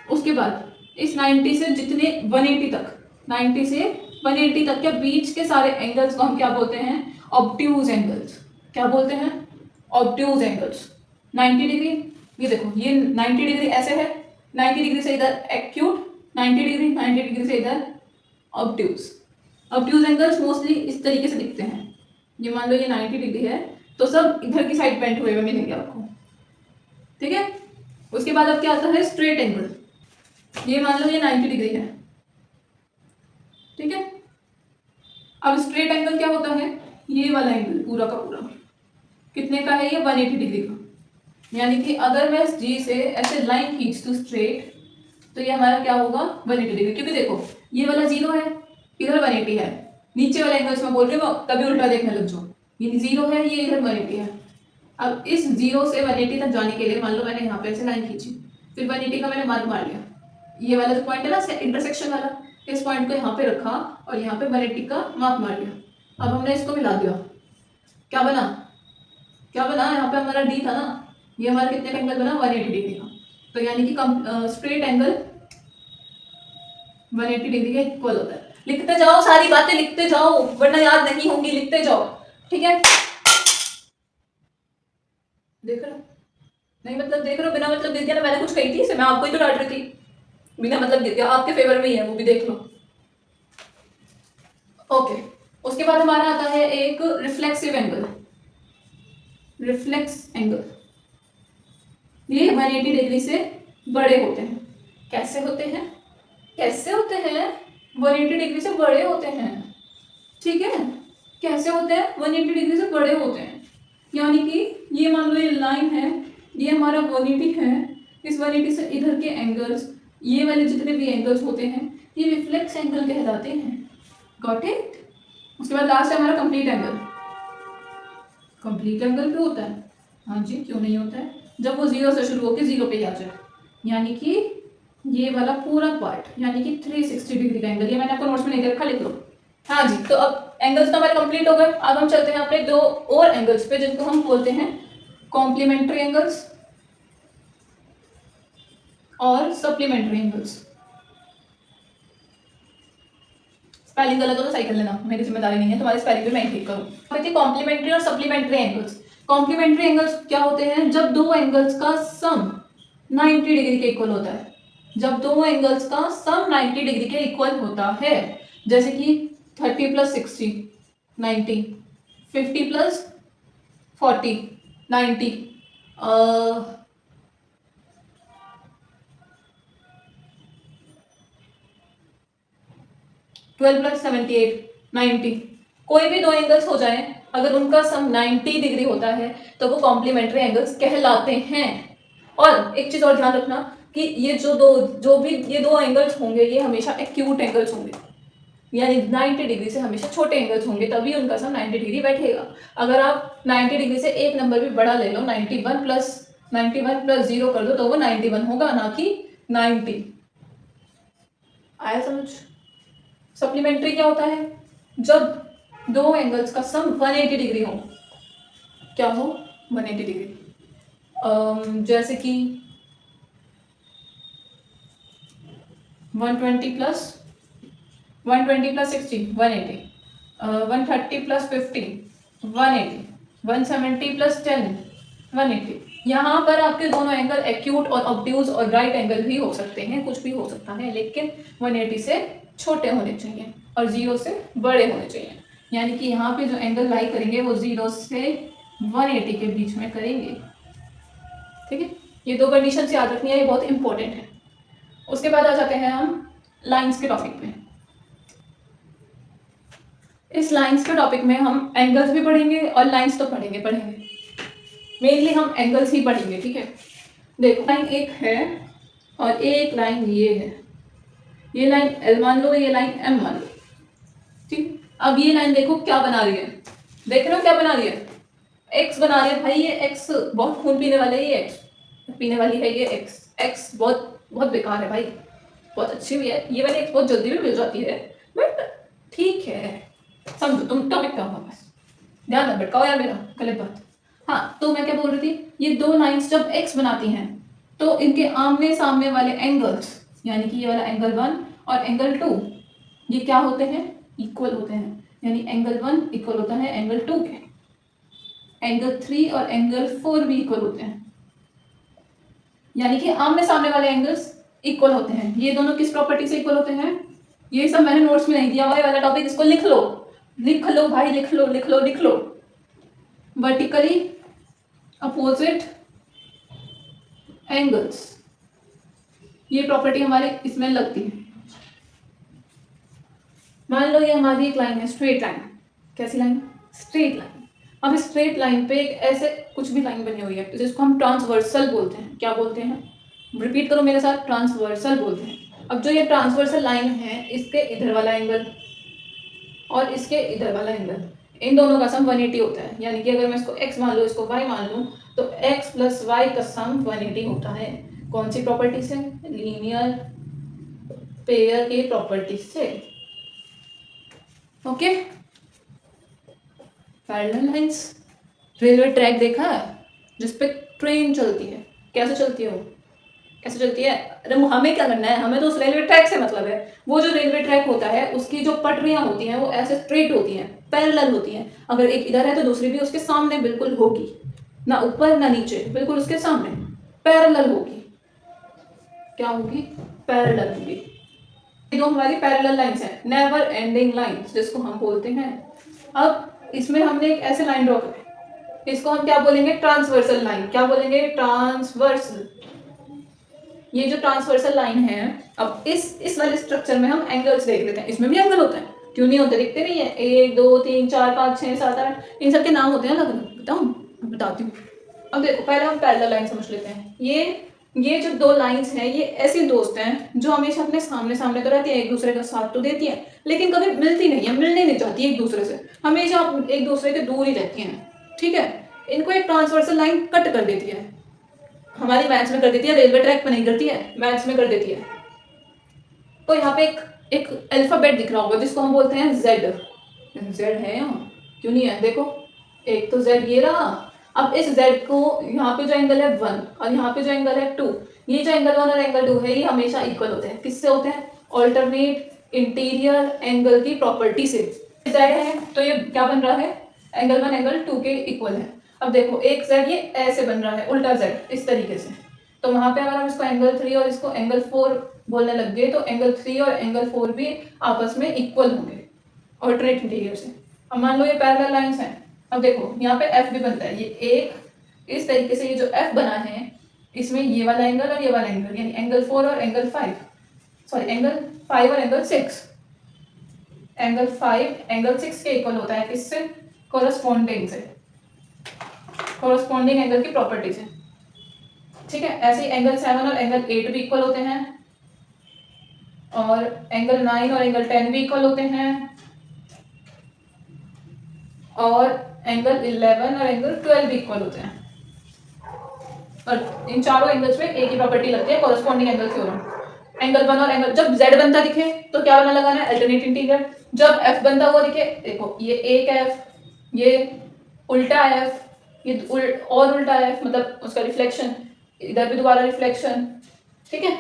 उसके बाद इस 90 से जितने 180 तक, 90 से 180 तक के बीच के सारे एंगल्स को हम क्या बोलते हैं? Obtuse angles. क्या बोलते हैं? Obtuse angles. 90 डिग्री, ये देखो ये 90 डिग्री ऐसे है, 90 डिग्री से इधर एक्यूट, 90 डिग्री, 90 डिग्री से इधर ऑब्ट्यूज। ऑब्ट्यूज एंगल्स मोस्टली इस तरीके से दिखते हैं। ये मान लो ये 90 डिग्री है तो सब इधर की साइड बेंट हुए हुए मिलेंगे आपको, ठीक है। उसके बाद अब क्या आता है? Straight angle. ये मान लो ये 90 डिग्री है, ठीक है। अब स्ट्रेट एंगल क्या होता है? ये वाला एंगल पूरा का पूरा कितने का है? ये 180 डिग्री का। यानी कि अगर मैं जी से ऐसे लाइन खींच दूँ स्ट्रेट, तो ये हमारा क्या होगा? 180 डिग्री। क्योंकि देखो ये वाला 0 है, इधर 180 है। नीचे वाला एंगल्स मैं बोल रही हूँ, कभी उल्टा देखने लग जाओ। ये 0 है, ये इधर 180 है। अब इस 0 से 180 तक जाने के लिए मान लो मैंने यहाँ पे ऐसे लाइन खींची, फिर 180 का मैंने मार्क मार लिया। ये वाला जो पॉइंट है ना इंटरसेक्शन वाला, इस पॉइंट को यहाँ पे रखा और यहाँ पे 180 का मार्क मार लिया। अब हमने इसको मिला दिया, क्या बना? क्या बना? यहाँ पे हमारा डी था ना, ये हमारा कितने का एंगल बना? 180 डिग्री का। तो यानी कि स्ट्रेट एंगल 180 डिग्री के इक्वल होता है। लिखते जाओ, सारी बातें लिखते जाओ वरना याद नहीं होंगी, लिखते जाओ, ठीक है। देख रहे हो? नहीं मतलब देख रहे हो? बिना मतलब गिर गया ना, मैंने कुछ कही थी इसे, मैं आपको ही तो डांट रही थी। बिना मतलब गिर गया, आपके फेवर में ही है, वो भी देख लो। ओके, उसके बाद हमारा आता है एक रिफ्लेक्सिव एंगल। रिफ्लेक्स एंगल, ये 180 डिग्री से बड़े होते हैं। कैसे होते हैं? कैसे होते हैं? 180 डिग्री से बड़े होते हैं। ठीक है, कैसे होते हैं? 180 डिग्री से बड़े होते हैं। यानी कि ये मान लो ये लाइन है, ये हमारा 180 है, इस 180 से इधर के एंगल्स, ये वाले जितने भी एंगल्स होते हैं ये रिफ्लेक्स एंगल कहलाते हैं। Got it? उसके बाद लास्ट है हमारा कंप्लीट एंगल। कंप्लीट एंगल क्यों होता है? हाँ जी, क्यों नहीं होता है? जब वो जीरो से शुरू होकर जीरो पे ही आ जाए, यानी कि ये वाला पूरा पार्ट, यानी कि 360 डिग्री का एंगल। ये मैंने आपको नोट्स में नहीं दे रखा, लिख लो। हाँ जी, तो अब एंगल्स तो हमारे कंप्लीट हो गए। अब हम चलते हैं अपने दो और एंगल्स पे जिनको हम बोलते हैं कॉम्प्लीमेंट्री एंगल्स और सप्लीमेंट्री एंगल्स। स्पेलिंग गलत हो तो सही कर लेना, मेरी जिम्मेदारी नहीं है, तुम्हारी स्पेलिंग भी मैं ही ठीक करूँ। कॉम्प्लीमेंट्री और सप्लीमेंट्री एंगल्स। कॉम्प्लीमेंट्री एंगल्स क्या होते हैं? जब दो एंगल्स का सम 90 डिग्री के इक्वल होता है। जब दो एंगल्स का सम 90 डिग्री के इक्वल होता है, जैसे कि 30 + 60 90, 50 + 40 90, 12 + 78 90। कोई भी दो एंगल्स हो जाए, अगर उनका सम 90 डिग्री होता है तो वो कॉम्प्लीमेंट्री एंगल्स कहलाते हैं। और एक चीज और ध्यान रखना कि ये जो भी ये दो एंगल्स होंगे ये हमेशा एक्यूट एंगल्स होंगे, यानी 90 डिग्री से हमेशा छोटे एंगल्स होंगे, तभी उनका सम 90 डिग्री बैठेगा। अगर आप 90 डिग्री से एक नंबर भी बड़ा ले लो, 91 + 0 कर दो तो वो 91 होगा, ना कि 90। आया समझ? सप्लीमेंट्री क्या होता है? जब दो एंगल्स का सम 180 डिग्री हो। क्या हो? 180 डिग्री। जैसे कि 120 + 60 180, 130 + 50 180, 170 + 10 180। यहाँ पर आपके दोनों एंगल एक्यूट और ऑब्ट्यूज और राइट एंगल भी हो सकते हैं, कुछ भी हो सकता है, लेकिन 180 से छोटे होने चाहिए और 0 से बड़े होने चाहिए। यानी कि यहाँ पे जो एंगल लाई करेंगे वो 0 से 180 के बीच में करेंगे। ठीक है, ये दो कंडीशन याद रखनी है, ये बहुत इंपॉर्टेंट है। उसके बाद आ जाते हैं हम लाइंस के टॉपिक पे। इस लाइंस के टॉपिक में हम एंगल्स भी पढ़ेंगे और लाइंस तो पढ़ेंगे। मेनली हम एंगल्स ही पढ़ेंगे। ठीक है, देखो लाइन एक है और एक लाइन ये है, ये लाइन L मान लो, ये लाइन M मान लो। ठीक, अब ये लाइन देखो क्या बना रही है, देख रहे हो क्या बना रही है? X बना रही है भाई। ये X बहुत खून पीने वाला है, ये X पीने वाली है, ये X बहुत बहुत बेकार है भाई, बहुत अच्छी भी है ये वाली X, बहुत जल्दी भी मिल जाती है, बट ठीक है, समझो तुम टॉपिक क्या होगा, बस ध्यान मत भटकाओ यार मेरा, गलत बात। हाँ, तो मैं क्या बोल रही थी, ये दो लाइंस जब X बनाती हैं तो इनके आमने सामने वाले एंगल्स, यानी कि ये वाला एंगल 1 और एंगल 2, ये क्या होते हैं? इक्वल होते हैं। यानी एंगल 1 इक्वल होता है एंगल 2 के, एंगल 3 और एंगल 4 भी इक्वल होते हैं, यानी कि आमने सामने वाले एंगल्स इक्वल होते हैं। ये दोनों किस प्रॉपर्टी से इक्वल होते हैं? ये सब मैंने नोट्स में नहीं दिया हुआ है वाला टॉपिक, इसको लिख लो, लिख लो भाई, लिख लो लिख लो लिख लो। वर्टिकली अपोजिट एंगल्स, ये प्रॉपर्टी हमारे इसमें लगती है। मान लो ये हमारी एक लाइन है, स्ट्रेट लाइन। कैसी लाइन? Straight line. अब इस स्ट्रेट लाइन पे एक ऐसे कुछ भी लाइन बनी हुई है जिसको हम ट्रांसवर्सल बोलते हैं। क्या बोलते हैं? रिपीट करो मेरे साथ, ट्रांसवर्सल बोलते हैं। अब जो ये ट्रांसवर्सल लाइन है, इसके इधर वाला एंगल और इसके इधर वाला एंगल, इन दोनों का सम 180 होता है। यानी कि अगर मैं इसको x मान लूँ, इसको y मान लूँ, तो x + y का सम 180 होता है। कौन सी प्रॉपर्टी से? लीनियर पेयर की प्रॉपर्टी से। Okay, parallel lines. Railway track देखा है जिसपे ट्रेन चलती है? कैसे चलती है वो? कैसे चलती है? अरे हमें क्या करना है, हमें तो उस रेलवे ट्रैक से मतलब है। वो जो रेलवे ट्रैक होता है उसकी जो पटरियां होती हैं वो ऐसे स्ट्रेट होती हैं, पैरेलल होती हैं। अगर एक इधर है तो दूसरी भी उसके सामने बिल्कुल होगी, ना ऊपर ना नीचे, बिल्कुल उसके सामने पैरेलल होगी। क्या होगी? पैरेलल होगी। ये दो हमारी पैरेलल लाइंस हैं, नेवर एंडिंग लाइंस जिसको हम बोलते हैं। अब इसमें हमने एक ऐसे लाइन ड्रॉ करी, इसको हम क्या बोलेंगे, ट्रांसवर्सल लाइन। क्या बोलेंगे, ट्रांसवर्सल। ये जो ट्रांसवर्सल लाइन है, अब इस वाले स्ट्रक्चर में हम एंगल्स देख लेते हैं। इसमें भी एंगल होते हैं, क्यों नहीं होते, दिखते नहीं है। 1 2 3 4 5 6 7 8, इन सब के नाम होते हैं अलग अलग। बताऊँ, बताती हूँ। अब देखो, पहले हम पैरेलल लाइन समझ लेते हैं। ये जो दो लाइंस हैं, ये ऐसे दोस्त हैं जो हमेशा अपने सामने सामने तो रहती हैं, एक दूसरे का साथ तो देती हैं, लेकिन कभी मिलती नहीं है, मिलने नहीं चाहती एक दूसरे से, हमेशा एक दूसरे के दूर ही रहती हैं। ठीक है, इनको एक ट्रांसवर्सल लाइन कट कर देती है। हमारी मैथ्स में कर देती है, रेलवे ट्रैक पर नहीं करती है, मैथ्स में कर देती है। तो यहाँ पे एक अल्फाबेट दिख रहा होगा जिसको हम बोलते हैं जेड। जेड है यहाँ, क्यों नहीं है, देखो एक तो जेड ये रहा। अब इस जेड को, यहाँ पे जो एंगल है 1 और यहाँ पे जो एंगल है 2, ये जो एंगल 1 और एंगल 2 है, ये हमेशा इक्वल होते हैं। किससे होते हैं, ऑल्टरनेट इंटीरियर एंगल की प्रॉपर्टी से। जेड है तो ये क्या बन रहा है, एंगल 1 एंगल 2 के इक्वल है। अब देखो एक जेड ये ऐसे बन रहा है, उल्टा जेड इस तरीके से। तो वहां पे अगर हम इसको एंगल 3 और इसको एंगल 4 बोलने लग गए, तो एंगल 3 और एंगल 4 भी आपस में इक्वल होंगे ऑल्टरनेट इंटीरियर से। अब मान लो ये पैरेलल लाइंस हैं। अब देखो यहाँ पे एफ भी बनता है, ये एक इस तरीके से, ये जो एफ बना है इसमें ये वाला एंगल और ये वाला एंगल, यानी एंगल 4 और एंगल 5, सॉरी एंगल 5 और एंगल 6, एंगल 5 एंगल 6 के इक्वल होता है। किससे, कोरस्पॉन्डिंग से, कोरस्पॉन्डिंग एंगल की प्रॉपर्टी से। ठीक है, ऐसे ही एंगल 7 और एंगल 8 भी इक्वल होते हैं, और एंगल 9 और एंगल 10 भी इक्वल होते हैं, और एंगल 11 और एंगल 12 भी इक्वल होते हैं। और इन चारों एंगल्स में एक ही प्रॉपर्टी लगती है, कोरस्पॉन्डिंग एंगल थ्योरम। एंगल 1 और एंगल, जब z बनता दिखे तो क्या बना लगाना है, अल्टरनेट इंटीरियर। जब f बनता हुआ दिखे, देखो ये एक f, ये उल्टा f, ये और उल्टा f, मतलब उसका रिफ्लेक्शन, इधर भी दोबारा रिफ्लेक्शन। ठीक है,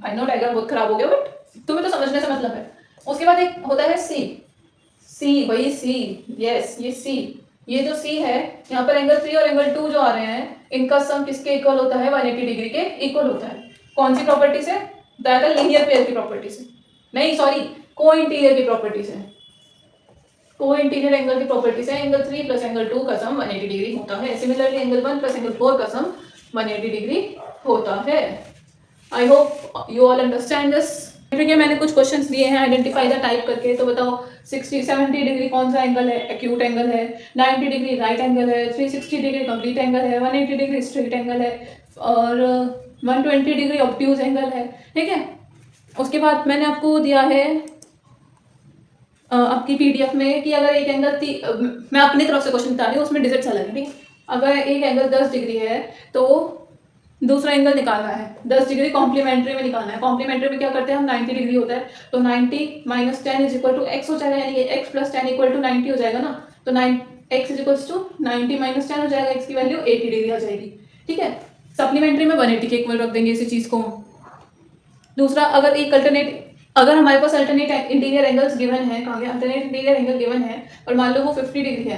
आई नो डायग्राम बहुत खराब हो गया, बट तुम्हें तो समझने से मतलब है। उसके बाद एक होता है सी, वही सी, यस ये सी। ये जो सी है, यहाँ पर एंगल 3 और एंगल 2 जो आ रहे हैं, इनका सम किसके इक्वल होता है, 180 डिग्री के इक्वल होता है। कौन सी प्रॉपर्टी से, बताया था, लीनियर पेयर की प्रॉपर्टी से, नहीं सॉरी, को इंटीरियर की प्रॉपर्टी से। को इंटीरियर एंगल की प्रॉपर्टी से एंगल 3 प्लस एंगल 2 का सम 180 डिग्री होता है। सिमिलरली एंगल 1 प्लस एंगल 4 का सम 180 डिग्री होता है। I hope you all understand this. ठीक है, मैंने कुछ क्वेश्चंस दिए हैं, आइडेंटिफाई द टाइप करके। तो बताओ 60-70 डिग्री कौन सा एंगल है, एक्यूट एंगल है, 90 डिग्री राइट एंगल है, 360 डिग्री कंप्लीट एंगल है, 180 डिग्री स्ट्रेट एंगल है, और 120 डिग्री ऑब्ट्यूज एंगल है। ठीक है, उसके बाद मैंने आपको दिया है आपकी पीडीएफ में कि अगर एक एंगल मैं अपनी तरफ से क्वेश्चन बता रही हूँ, उसमें डिजिट्स अलग है। ठीक, अगर एक एंगल 10 डिग्री है तो दूसरा एंगल निकालना है 10 डिग्री कॉम्प्लीमेंट्री में निकालना है। कॉम्प्लीमेंट्री में क्या करते हैं हम, 90 डिग्री होता है, तो 90 minus 10 is equal to X हो जाएगा, यानी एक्स प्लस 10 इक्वल टू 90 हो जाएगा ना। तो X is equals to 90 minus 10 हो जाएगा, एक्स की वैल्यू 80 डिग्री आ जाएगी। ठीक है, सप्लीमेंट्री में 180 के इक्वल रख देंगे इसी चीज को। दूसरा, अगर एक अगर हमारे पास अल्टरनेट इंटीरियर एंगल्स गिवन है, कहाँ गया, अल्टरनेट इंटीरियर एंगल गिवन है, और मान लो वो 50 डिग्री है,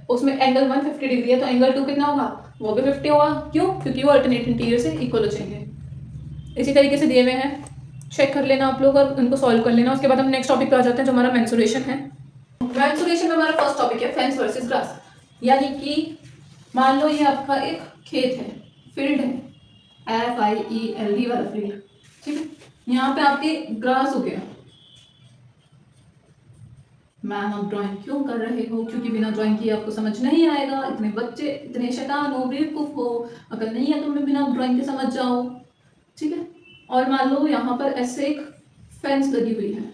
उसमें एंगल 1 50 डिग्री है, तो एंगल 2 कितना होगा, वो भी 50 होगा। क्यों, क्योंकि वो अल्टरनेट इंटीरियर से इक्वल हो जाएंगे। इसी तरीके से दिए हुए हैं, चेक कर लेना आप लोग और उनको सॉल्व कर लेना। उसके बाद हम नेक्स्ट टॉपिक पे आ जाते हैं जो हमारा मेंसुरेशन है। मेंसुरेशन में हमारा फर्स्ट टॉपिक है फेंस वर्सेस ग्रास। यानी कि मान लो ये आपका एक खेत है, फील्ड है, FIELD वाला फील्ड। ठीक है, यहाँ पे आपके ग्रास हो गया। मैम आप ड्राइंग क्यों कर रहे हो, क्योंकि बिना ड्राइंग किए आपको समझ नहीं आएगा। इतने बच्चे इतने शैतान हो, बेवकूफ हो, अगर नहीं है तो मैं बिना ड्राइंग के समझ जाओ। ठीक है, और मान लो यहाँ पर ऐसे एक फेंस लगी हुई है।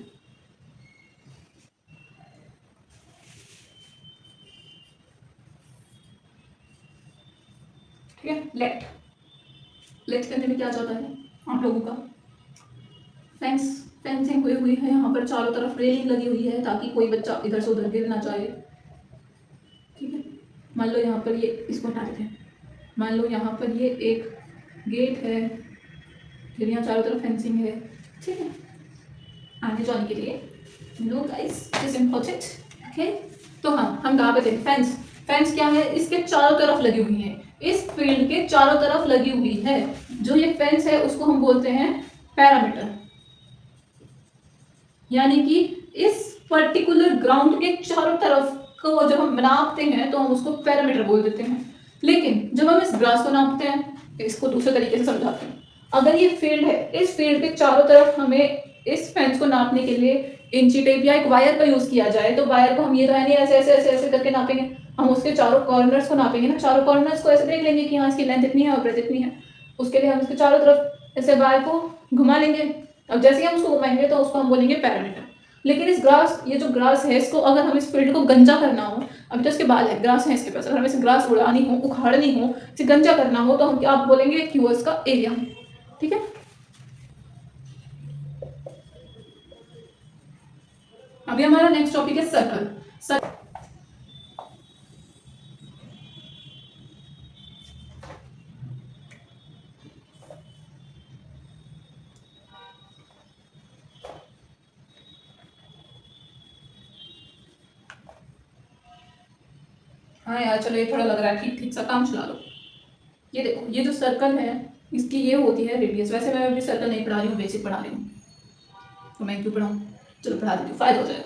ठीक है, लेट करने में क्या जाता है आप लोगों का, फेंसिंग हुई है, यहाँ पर चारों तरफ रेलिंग लगी हुई है ताकि कोई बच्चा इधर से उधर गिर ना जाए। ठीक है, मान लो यहाँ पर ये, इसको हटा देते हैं, मान लो यहाँ पर ये एक गेट है, फिर यहाँ चारों तरफ फेंसिंग है। ठीक है, आने जाने के लिए no guys this important. Okay, तो हाँ, हम कहाँ पे थे, फेंस क्या है, इसके चारों तरफ लगी हुई है, इस फील्ड के चारों तरफ लगी हुई है। जो ये फेंस है उसको हम बोलते हैं पैरामीटर, यानी कि इस पर्टिकुलर ग्राउंड के चारों तरफ को जब हम नापते हैं तो हम उसको पैरामीटर बोल देते हैं। लेकिन जब हम इस ग्रास को नापते हैं, इसको दूसरे तरीके से समझाते हैं। अगर ये फील्ड है, इस फील्ड के चारों तरफ हमें इस फेंस को नापने के लिए इंची टेप या एक वायर का यूज किया जाए, तो वायर को हम ये तो है नहीं ऐसे ऐसे ऐसे ऐसे करके नापेंगे, हम उसके चारों कॉर्नर्स को नापेंगे ना। चारों कॉर्नर्स को ऐसे देख लेंगे कि हाँ इसकी लेंथ इतनी है और ब्रेथ इतनी है। उसके लिए हम इसके चारों तरफ ऐसे वायर को घुमा लेंगे। अब जैसे ही हम उसको घुमाएंगे तो उसको हम बोलेंगे पैरामीटर। लेकिन इस ग्रास, ये जो ग्रास है, इसको अगर हम इस फील्ड को गंजा करना हो, अभी तो इसके बाल है, ग्रास है इसके पास, अगर हमें इसे ग्रास उड़ानी हो, उखाड़नी हो, इसे गंजा करना हो, तो हम क्या बोलेंगे, क्यू इसका एरिया है। ठीक है, अभी हमारा नेक्स्ट टॉपिक है सर्कल। हाँ यार चलो, ये थोड़ा लग रहा है ठीक ठीक सा काम चला लो। ये देखो, ये जो सर्कल है इसकी ये होती है रेडियस। वैसे मैं अभी सर्कल नहीं पढ़ा रही हूँ, बेसिक पढ़ा रही हूँ, तो मैं क्यों पढ़ाऊँ, चलो पढ़ा देती हूँ, फायदा हो जाएगा।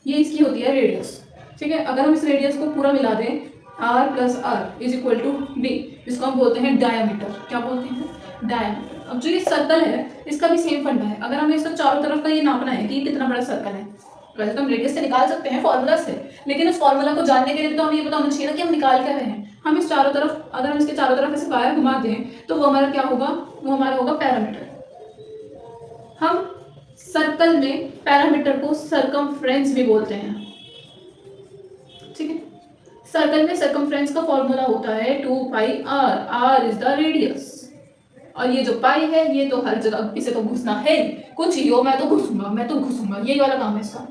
ये इसकी होती है रेडियस। ठीक है, अगर हम इस रेडियस को पूरा मिला दें, r plus R is equal to D, इसको हम बोलते हैं डायमीटर। क्या बोलते हैं, डायमीटर। अब जो ये सर्कल है इसका भी सेम फंडा है। अगर हमें इसका चारों तरफ का ये नापना है कि ये कितना बड़ा सर्कल है, वैसे तो हम रेडियस से निकाल सकते हैं फॉर्मूला से, लेकिन उस फॉर्मूला को जानने के लिए तो हमें ये पता होना चाहिए ना कि हम निकाल क्या रहे हैं। हम इस चारों तरफ, अगर हम इसके चारों तरफ ऐसे वायर घुमा दें तो वो हमारा क्या होगा, वो हमारा होगा पैरामीटर। हम सर्कल में पैरामीटर को सर्कमफ्रेंस भी बोलते हैं। ठीक है, सर्कल में सर्कमफ्रेंस का फॉर्मूला होता है 2 पाई r इज द रेडियस। और ये जो पाई है ये तो हर जगह, इसे तो घुसना है, कुछ ही हो मैं तो घुसूंगा, यही वाला काम है इसका।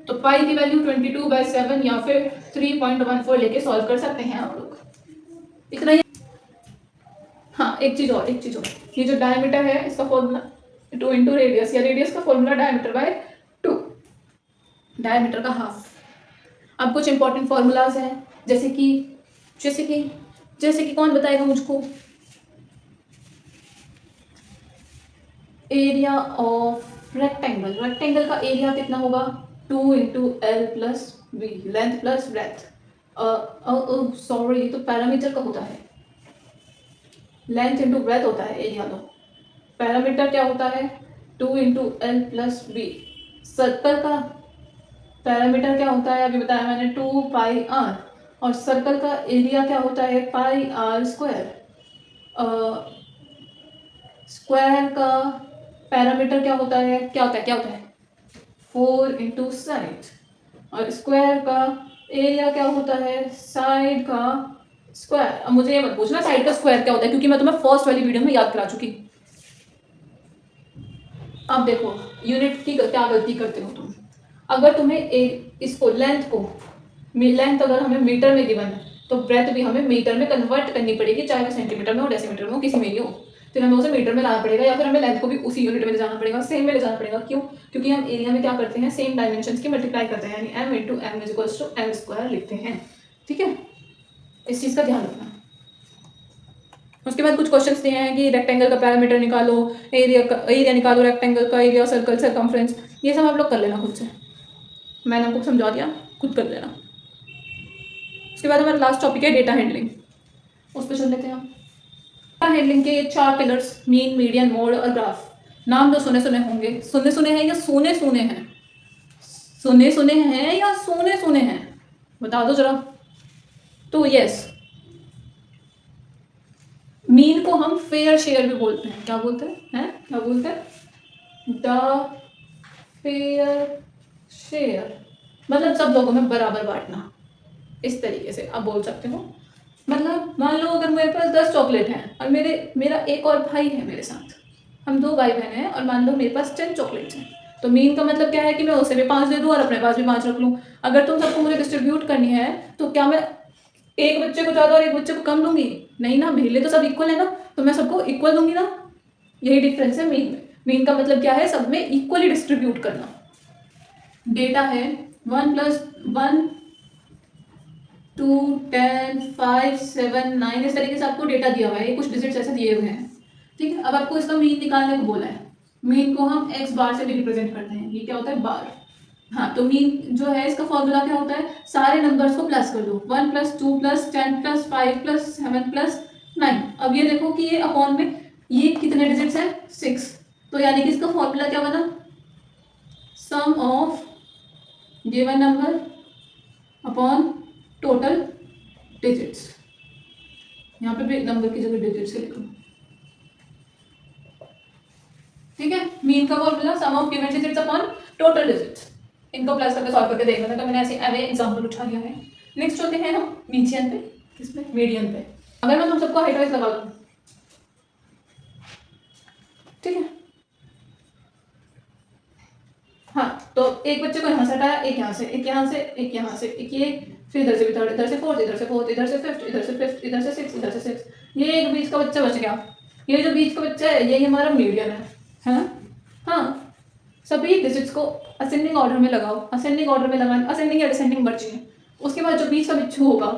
तो पाई की वैल्यू 22/7 या फिर 3.14 लेके सॉल्व कर सकते हैं आप लोग, इतना ही। हाँ एक चीज और, ये जो डायमीटर है इसका फॉर्मूला 2 इंटू रेडियस, या रेडियस का फॉर्मूला डायमीटर बाय 2, डायमीटर का हाफ। अब कुछ इंपॉर्टेंट फॉर्मूलाज हैं, जैसे कि कौन बताएगा मुझको, एरिया ऑफ रेक्टेंगल का एरिया कितना होगा, 2 into L plus B, length plus breadth. Sorry, ये तो पैरामीटर का होता है, लेंथ इंटू ब्रेथ होता है एरिया। तो पैरामीटर क्या होता है, 2 into L plus B. Circle का पैरामीटर क्या होता है, अभी बताया मैंने, 2 पाई आर। और सर्कल का एरिया क्या होता है, पाई आर स्क्वायर। स्क्वायर का पैरामीटर क्या होता है, क्या होता है 4 इंटू साइड। और स्क्वायर का एरिया क्या होता है, साइड का स्क्वायर। अब मुझे ये मत पूछना साइड का स्क्वायर क्या होता है, क्योंकि मैं तुम्हें फर्स्ट वाली वीडियो में याद करा चुकी। अब देखो यूनिट की क्या गलती करते हो तुम। अगर तुम्हें इसको लेंथ अगर हमें मीटर में गिवन है, तो ब्रेथ भी हमें मीटर में कन्वर्ट करनी पड़ेगी, चाहे वो सेंटीमीटर में हो, डेसीमीटर में हो, किसी में ही हो। फिर हमें उसे मीटर में लाना पड़ेगा, या फिर हमें लेंथ को भी उसी यूनिट में ले जाना पड़ेगा, सेम में ले जाना पड़ेगा। क्यों, क्योंकि हम एरिया में क्या करते हैं, सेम डायमेंशंस की मल्टीप्लाई करते हैं, यानी m into M is equals to M square लिखते हैं। ठीक है, इस चीज़ का ध्यान रखना। उसके बाद कुछ क्वेश्चंस दिए हैं कि रेक्टेंगल का पैरामीटर निकालो, एरिया निकालो रेक्टेंगल का, एरिया सर्कल सर्कमफ्रेंस, ये सब आप लोग कर लेना खुद से, मैंने आपको समझा दिया, खुद कर लेना। उसके बाद हमारा लास्ट टॉपिक है डेटा हैंडलिंग, उस पर चल लेते हैं हम। डेटा हैंडलिंग के 4 पिलर्स, मीन, मीडियन, मोड और ग्राफ। नाम तो सुने होंगे, सुने हैं या सुने हैं या सुने हैं, बता दो जरा। तो यस, मीन को हम फेयर शेयर भी बोलते हैं। क्या बोलते हैं, द फेयर शेयर, मतलब सब लोगों में बराबर बांटना, इस तरीके से आप बोल सकते हो। मतलब मान लो अगर मेरे पास 10 चॉकलेट हैं और मेरा एक और भाई है मेरे साथ, हम 2 भाई बहन हैं, और मान लो मेरे पास 10 चॉकलेट्स हैं, तो मीन का मतलब क्या है कि मैं उसे भी 5 दे दूँ और अपने पास भी 5 रख लूँ। अगर तुम सबको मुझे डिस्ट्रीब्यूट करनी है तो क्या मैं एक बच्चे को ज़्यादा और एक बच्चे को कम दूंगी, नहीं ना, मेरे लिए तो सब इक्वल है ना, तो मैं सबको इक्वल दूंगी ना। यही डिफरेंस है मीन में। मीन का मतलब क्या है, सब में इक्वली डिस्ट्रीब्यूट करना। डेटा है 1 + 1 2 10 5 7 9, इस तरीके से आपको डेटा दिया हुआ है, ये कुछ डिजिट्स ऐसे दिए हुए हैं। ठीक है, अब आपको इसका मीन निकालने को बोला है। मीन को हम x बार से भी रिप्रेजेंट करते हैं, ये क्या होता है, बार। हाँ, तो मीन जो है इसका फॉर्मूला क्या होता है, सारे नंबर्स को प्लस कर दो, 1 + 2 + 10 + 5 + 7 + 9। अब ये देखो कि ये अपॉन में ये कितने डिजिट्स है, 6। तो यानी कि इसका फॉर्मूला क्या बना, sum of given number upon total digits. यहाँ पे भी नंबर की जगह डिजिट्स लिख लो, ठीक है। मीन का formula some of given digits upon total digits. इनको प्लस करके सॉल्व करके देख लेना, तो मैंने ऐसे एवे एग्जांपल उठा लिया है। नेक्स्ट होते हैं हम मीडियन पे, किसमें, मीडियन पे। अगर मैं तुम सबको हाइट वाइज लगा दूं, ठीक है, हाँ, तो एक बच्चे को यहाँ से हटाया, एक यहाँ से, एक यहाँ से, एक यहाँ से, एक ये, फिर इधर से भी थर्ड, इधर से फोर्थ, इधर से फोर्थ, इधर से फिफ्थ, इधर से फिफ्थ, इधर से सिक्स, इधर से सिक्स। ये एक बीच का बच्चा बच गया। ये जो बीच का बच्चा है यही हमारा मीडियन है ना। हाँ, सभी डिजिट्स को असेंडिंग ऑर्डर में लगाओ, असेंडिंग ऑर्डर में लगाना, असेंडिंग या डिसेंडिंग मर्जी है। उसके बाद जो बीच का बिच्छू होगा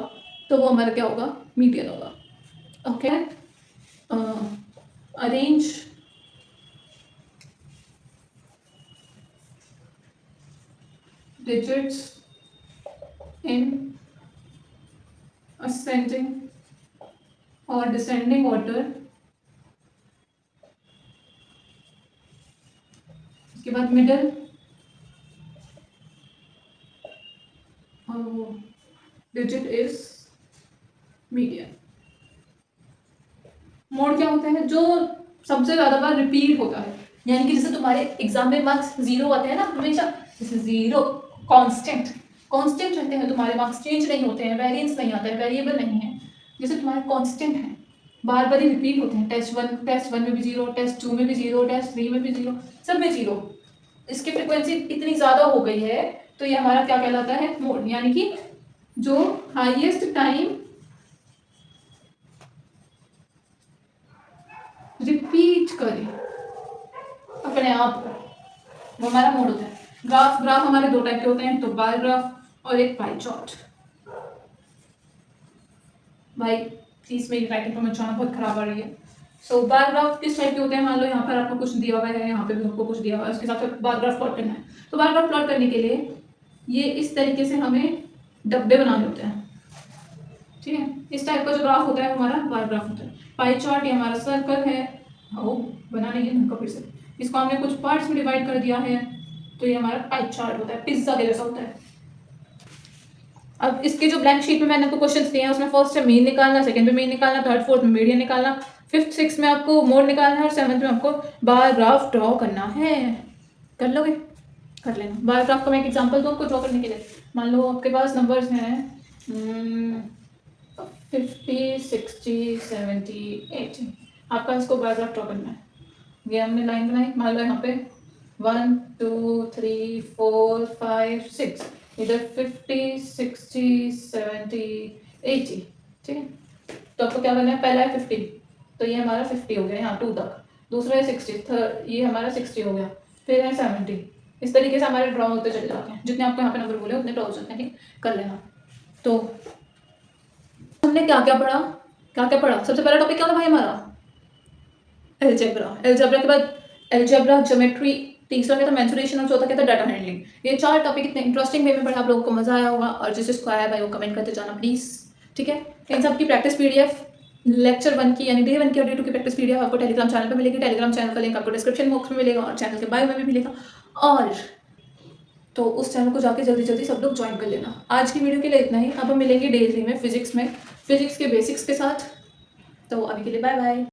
तो वो हमारा क्या होगा, मीडियन होगा। Okay, arrange digits in ascending or descending order। उसके बाद middle digit is median. Mode क्या होता है, जो सबसे ज्यादा बार रिपीट होता है, यानी कि जैसे तुम्हारे एग्जाम में मार्क्स 0 आते हैं ना हमेशा, जैसे 0 कांस्टेंट, कांस्टेंट रहते हैं तुम्हारे मार्क्स, चेंज नहीं होते हैं, वेरिएंस नहीं आता है, वेरिएबल नहीं है, जैसे तुम्हारे कांस्टेंट हैं, बार बार ही रिपीट होते हैं। टेस्ट 1 में भी 0, टेस्ट 2 में भी 0, टेस्ट 3 में भी 0, सब में 0। इसकी फ्रिक्वेंसी इतनी ज़्यादा हो गई है तो ये हमारा क्या कहलाता है, मोड। यानी कि जो हाईएस्ट टाइम रिपीट करे अपने आप को, वो हमारा मोड होता है। ग्राफ हमारे दो टाइप के होते हैं, तो बार ग्राफ और एक पाई चार्ट। भाई प्लीज मेरी राइटिंग पर मत जाना, बहुत खराब आ रही है। सो बार ग्राफ किस टाइप के होते हैं, मान लो यहाँ पर आपको कुछ दिया हुआ है, यहाँ पे भी आपको कुछ दिया हुआ है, उसके साथ बार ग्राफ प्लॉट करना है। तो बार ग्राफ प्लॉट करने के लिए ये इस तरीके से हमें डब्बे बनाने होते हैं, ठीक है। इस टाइप का जो ग्राफ होता है हमारा बार ग्राफ होता है। पाई चार्ट ये हमारा सर्कल है, ओ बना नहीं है ढंग का, फिर से इसको हमने कुछ पार्ट्स में डिवाइड कर दिया है, तो ये हमारा पाई चार्ट होता है, पिज्जा के जैसा होता है। अब इसके जो ब्लैंक शीट में मैंने आपको क्वेश्चंस दिए हैं, उसमें फर्स्ट है मीन निकालना, सेकंड में मीन निकालना, थर्ड फोर्थ में मीडियन निकालना, फिफ्थ सिक्स में आपको मोड निकालना है, और सेवंथ में आपको बार ग्राफ ड्रॉ करना है। कर लोगे, कर लेना। बार ग्राफ का मैं एक एग्जांपल दूँ आपको ड्रॉ करने के लिए। मान लो आपके पास नंबर्स हैं 50, 60, 70, 80। आपका इसको बार ग्राफ ड्रॉ करना है। ये हमने लाइन बनाई, मान लो यहाँ पे 1 2 3 4 5 6, इधर 50, 60, 70, 80, ठीक है। तो आपको क्या करना है, पहला है 50, तो ये हमारा 50 हो गया यहाँ 2 तक। दूसरा है 60, ये हमारा 60 हो गया, फिर है 70। इस तरीके से हमारे ड्रॉ होते चले जाते हैं, जितने आपको यहाँ पे नंबर बोले उतने ड्रॉ हो जाते हैं, ठीक, कर लेना। तो हमने क्या क्या पढ़ा, क्या क्या पढ़ा। सबसे पहला टॉपिक क्या था भाई हमारा, एलजेब्रा। एलजेब्रा के बाद एलजेब्रा, ज्योमेट्री, तीसरा क्या था मेंसुरेशन, और चौथा क्या था डाटा हैंडलिंग। ये 4 टॉपिक इतने इंटरेस्टिंग वे में पढ़ा, आप लोगों को मजा आया होगा, और जिसको आया भाई वो कमेंट करते जाना प्लीज, ठीक है। इन सब की प्रैक्टिस पीडीएफ लेक्चर 1 की यानी डे 1 की और डे 2 की प्रैक्टिस पीडीएफ आपको टेलीग्राम चैनल पर मिलेगी। टेलीग्राम चैनल का लिंक आपको डिस्क्रिप्शन बॉक्स में मिलेगा और चैनल के बायो में भी मिलेगा, और तो उस चैनल को जाके जल्दी जल्दी सब लोग ज्वाइन कर लेना। आज की वीडियो के लिए इतना ही। अब हम मिलेंगे डे 3 में फिजिक्स के बेसिक्स के साथ। तो अभी के लिए बाय बाय।